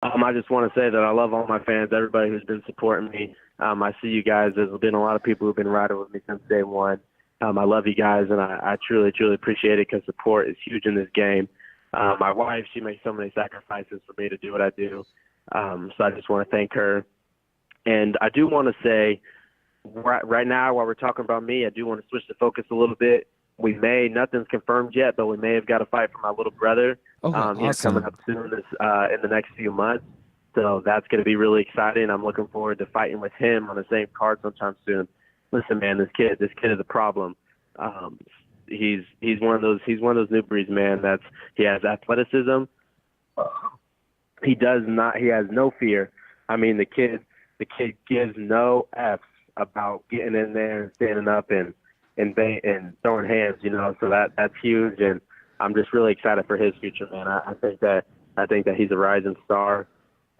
I just want to say that I love all my fans, everybody who's been supporting me. I see you guys. There's been a lot of people who've been riding with me since day one. I love you guys, and I truly, truly appreciate it because support is huge in this game. My wife, she makes so many sacrifices for me to do what I do. So I just want to thank her. And I do want to say, right now, while we're talking about me, I do want to switch the focus a little bit. Nothing's confirmed yet, but we may have got a fight for my little brother. He's coming up soon in the next few months. So that's going to be really exciting. I'm looking forward to fighting with him on the same card sometime soon. Listen, man, this kid is a problem. He's one of those new breeds, man. He has athleticism. He has no fear. I mean, the kid gives no F's about getting in there and standing up and throwing hands, so that's huge, and I'm just really excited for his future, man. I think that he's a rising star,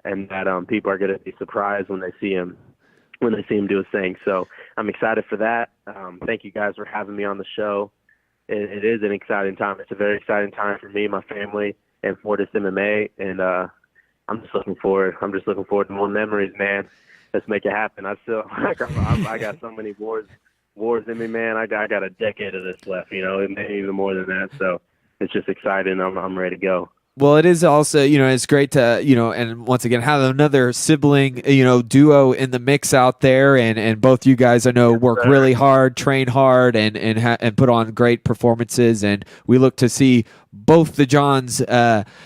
and that people are going to be surprised when they see him do his thing. So I'm excited for that. Thank you guys for having me on the show. It is an exciting time. It's a very exciting time for me, my family, and for this MMA, and I'm just looking forward to more memories, man. Let's make it happen. I got so many wars in me, man. I got a decade of this left, maybe even more than that. So it's just exciting. I'm ready to go. Well, it is also, it's great to, and once again, have another sibling, duo in the mix out there. And both you guys, I know, work really hard, train hard, and put on great performances. And we look to see both the Johns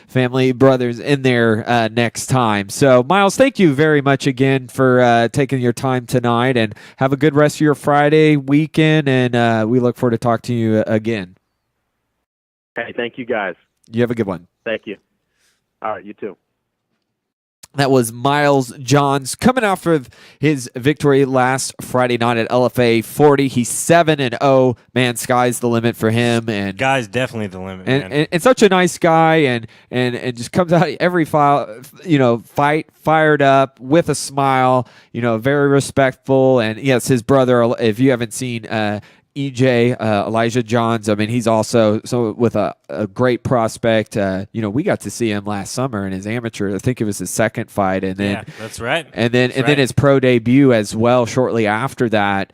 family brothers in there next time. So, Miles, thank you very much again for taking your time tonight. And have a good rest of your Friday weekend. And we look forward to talking to you again. Hey, thank you, guys. You have a good one. Thank you. All right, you too. That was Miles Johns coming out for his victory last Friday night at LFA 40. He's 7-0. Man, sky's the limit for him. And guy's definitely the limit, man. And such a nice guy, and just comes out every fight fired up with a smile. Very respectful. And yes, his brother. If you haven't seen EJ, Elijah Johns, I mean, he's also with a great prospect. We got to see him last summer in his amateur. I think it was his second fight, and then that's right. And then his pro debut as well shortly after that.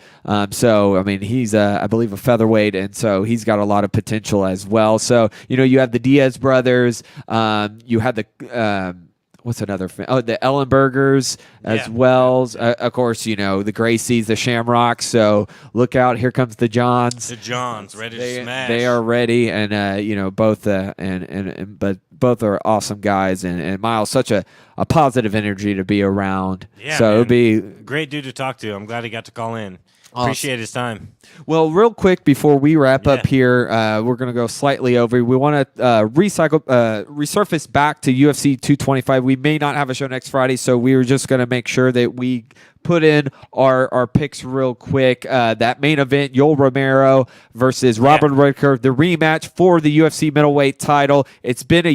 So I mean, he's I believe a featherweight, and so he's got a lot of potential as well. So you have the Diaz brothers. You had the. What's another? The Ellenbergers as well. Of course, the Gracies, the Shamrocks. So look out! Here comes the Johns. The Johns, ready to smash. They are ready, and both but both are awesome guys. And Miles, such a positive energy to be around. Yeah, so it'd be great dude to talk to. I'm glad he got to call in. Appreciate his time. Well, real quick before we wrap up here, we're going to go slightly over. We want to resurface back to UFC 225. We may not have a show next Friday, so we were just going to make sure that we put in our picks real quick. That main event, Yoel Romero versus Robert Whittaker, the rematch for the UFC middleweight title. It's been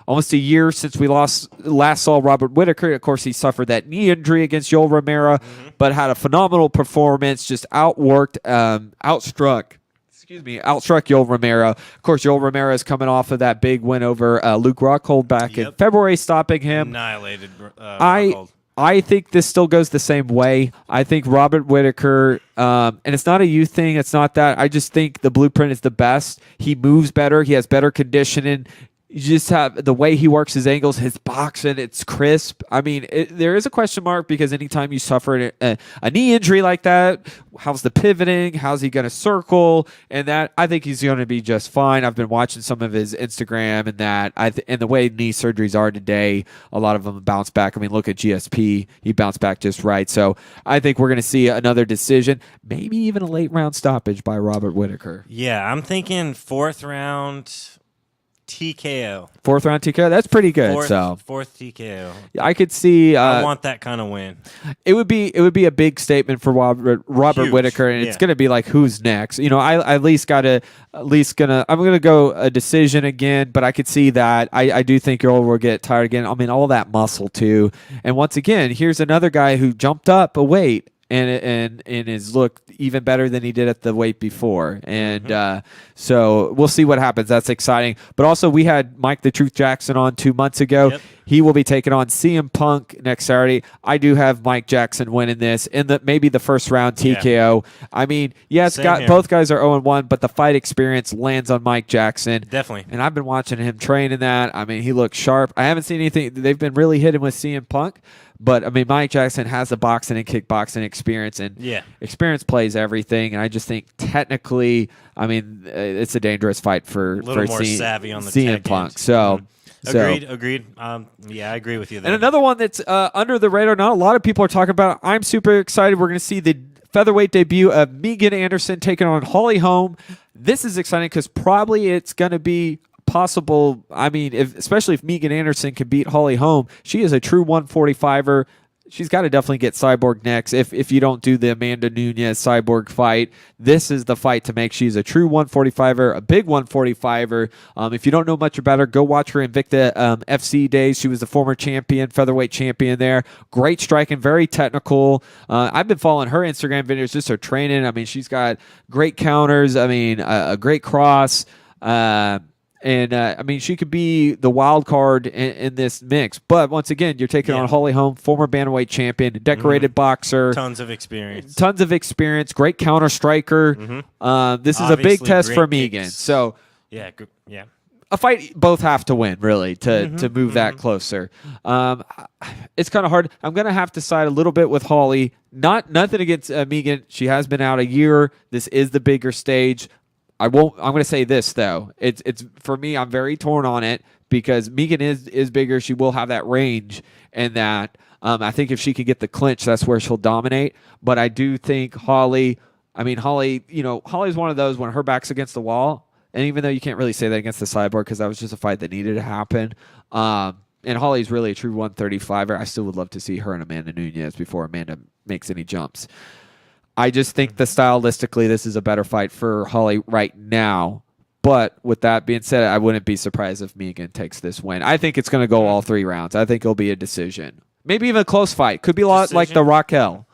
almost a year since we last saw Robert Whittaker. Of course, he suffered that knee injury against Yoel Romero, but had a phenomenal performance, just outstruck Yoel Romero. Of course, Yoel Romero is coming off of that big win over Luke Rockhold back in February, stopping him. Annihilated Rockhold. I think this still goes the same way. I think Robert Whittaker, and it's not a youth thing. It's not that. I just think the blueprint is the best. He moves better. He has better conditioning. You just have the way he works his angles, his boxing, it's crisp. I mean, there is a question mark because anytime you suffer a knee injury like that, how's the pivoting? How's he going to circle? And that, I think he's going to be just fine. I've been watching some of his Instagram and that. And the way knee surgeries are today, a lot of them bounce back. I mean, look at GSP. He bounced back just right. So I think we're going to see another decision, maybe even a late round stoppage by Robert Whitaker. Yeah, I'm thinking 4th round TKO. 4th round TKO? That's pretty good. Fourth TKO. I could see. I want that kind of win. It would be a big statement for Robert Whitaker, and it's going to be like, who's next? You know, I'm gonna go a decision again, but I could see that. I do think Earl will get tired again. I mean, all that muscle too, and once again, here's another guy who jumped up a weight and has looked even better than he did at the weight before. And so we'll see what happens. That's exciting. But also, we had Mike the Truth Jackson on 2 months ago. Yep. He will be taking on CM Punk next Saturday. I do have Mike Jackson winning this in maybe the first round TKO. Yeah. I mean, yes, both guys are 0-1, but the fight experience lands on Mike Jackson. Definitely. And I've been watching him train in that. I mean, he looks sharp. I haven't seen anything. They've been really hitting with CM Punk. But, I mean, Mike Jackson has the boxing and kickboxing experience, and experience plays everything. And I just think technically, I mean, it's a dangerous fight for more savvy on the CM Punk. So, Agreed. Yeah, I agree with you there. And another one that's under the radar, not a lot of people are talking about. I'm super excited. We're going to see the featherweight debut of Megan Anderson taking on Holly Holm. This is exciting because probably it's going to be possible. I mean, especially if Megan Anderson can beat Holly Holm, she is a true 145er. She's got to definitely get Cyborg next. If you don't do the Amanda Nunes Cyborg fight, this is the fight to make. She's a true 145er, a big 145er. If you don't know much about her, go watch her Invicta FC days. She was the former champion, featherweight champion there. Great striking, very technical. I've been following her Instagram videos, just her training. I mean, she's got great counters. I mean, a great cross. And, I mean, she could be the wild card in this mix. But, once again, you're taking on Holly Holm, former bantamweight champion, decorated boxer. Tons of experience. Great counter striker. This is a big test for Megan. So, yeah. A fight both have to win, really, to move that closer. It's kind of hard. I'm going to have to side a little bit with Holly. Nothing against Megan. She has been out a year. This is the bigger stage. I'm going to say this though. It's for me. I'm very torn on it because Megan is bigger. She will have that range, and that I think if she can get the clinch, that's where she'll dominate. But I do think Holly. I mean, Holly. You know, Holly's one of those when her back's against the wall, and even though you can't really say that against the Cyborg because that was just a fight that needed to happen. And Holly's really a true 135er. I still would love to see her and Amanda Nunes before Amanda makes any jumps. I just think that stylistically, this is a better fight for Holly right now. But with that being said, I wouldn't be surprised if Megan takes this win. I think it's going to go all 3 rounds. I think it'll be a decision. Maybe even a close fight. Could be a lot like the Raquel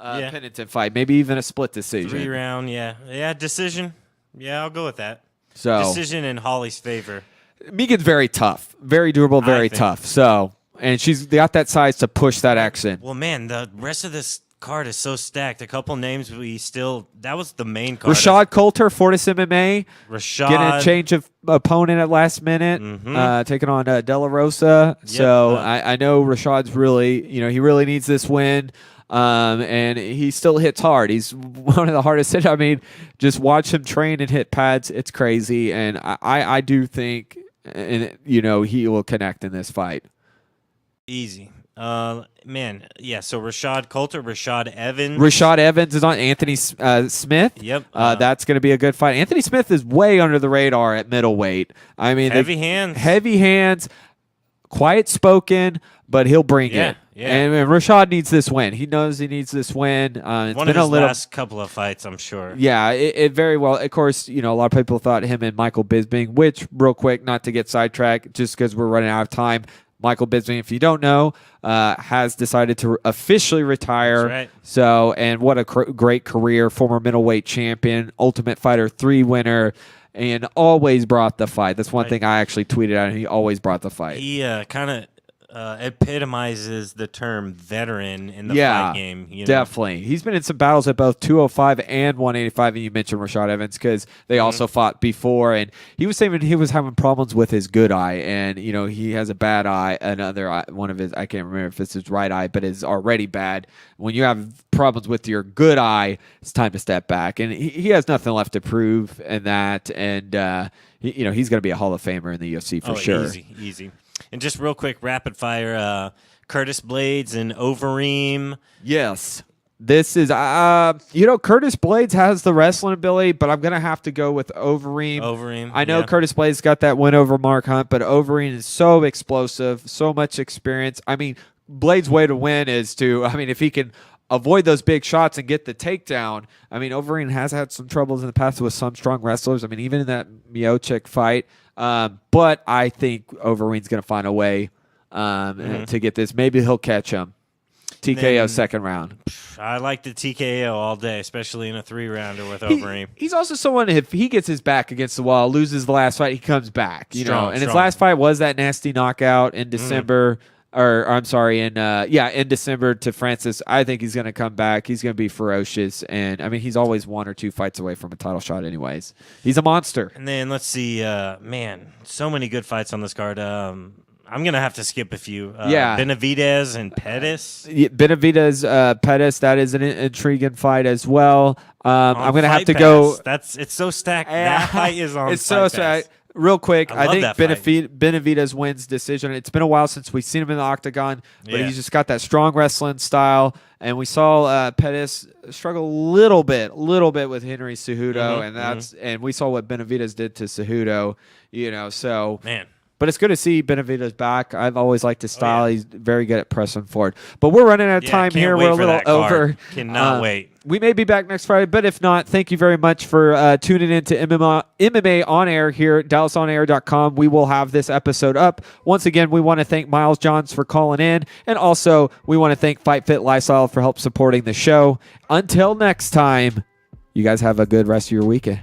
Pennington fight. Maybe even a split decision. 3 round, yeah. Yeah, decision. Yeah, I'll go with that. So decision in Holly's favor. Megan's very tough. Very durable, very tough. So, and she's got that size to push that accent. Well, man, the rest of this card is so stacked. A couple names that was the main card. Rashad Coulter, Fortis MMA. Rashad getting a change of opponent at last minute, taking on De La Rosa. Yep. So I know Rashad's really, he really needs this win. And he still hits hard. He's one of the hardest hit. I mean, just watch him train and hit pads. It's crazy. And I do think, he will connect in this fight. Easy. Man, yeah, so Rashad Coulter, Rashad Evans. Rashad Evans is on Anthony Smith. Yep. That's going to be a good fight. Anthony Smith is way under the radar at middleweight. I mean, heavy hands, quiet spoken, but he'll bring it. Yeah. And Rashad needs this win. He knows he needs this win. It's one been of his last couple of fights, I'm sure. Yeah, it very well. Of course, a lot of people thought him and Michael Bisping, which, real quick, not to get sidetracked, just because we're running out of time, Michael Bisping, if you don't know, has decided to officially retire. That's right. So, and what a great career, former middleweight champion, Ultimate Fighter 3 winner, and always brought the fight. That's one thing I actually tweeted out, and he always brought the fight. He kind of epitomizes the term veteran in the Yeah, fight game. You know? definitely. He's been in some battles at both 205 and 185, and you mentioned Rashad Evans because they also fought before, and he was saying he was having problems with his good eye, and he has a bad eye, another eye, one of his, I can't remember if it's his right eye, but it's already bad. When you have problems with your good eye, it's time to step back, and he has nothing left to prove in that, and he's going to be a Hall of Famer in the UFC for sure. Easy. And just real quick, rapid fire, Curtis Blades and Overeem. Yes. This is, Curtis Blades has the wrestling ability, but I'm going to have to go with Overeem. I know Curtis Blades got that win over Mark Hunt, but Overeem is so explosive, so much experience. I mean, Blades' way to win is if he can avoid those big shots and get the takedown. I mean, Overeem has had some troubles in the past with some strong wrestlers. I mean, even in that Miocic fight. But I think Overeem's going to find a way to get this. Maybe he'll catch him. TKO second round. I like the TKO all day, especially in a 3-rounder with Overeem. He's also someone, if he gets his back against the wall, loses the last fight, he comes back. Strong. His last fight was that nasty knockout in December. In December to Francis. I think he's going to come back. He's going to be ferocious. And, he's always 1 or 2 fights away from a title shot anyways. He's a monster. And then let's see. So many good fights on this card. I'm going to have to skip a few. Benavidez and Pettis. Benavidez, Pettis, that is an intriguing fight as well. I'm going to have to go. It's so stacked. That fight is on It's so stacked. Real quick, I think Benavidez wins decision. It's been a while since we've seen him in the octagon, but he's just got that strong wrestling style. And we saw Pettis struggle a little bit with Henry Cejudo, and we saw what Benavidez did to Cejudo. So man. But it's good to see Benavidez back. I've always liked his style. He's very good at pressing forward. But we're running out of time here. We're a little over. Cannot wait. We may be back next Friday, but if not, thank you very much for tuning in to MMA On Air here at DallasOnAir.com. We will have this episode up. Once again, we want to thank Miles Johns for calling in, and also we want to thank Fight Fit Lifestyle for help supporting the show. Until next time, you guys have a good rest of your weekend.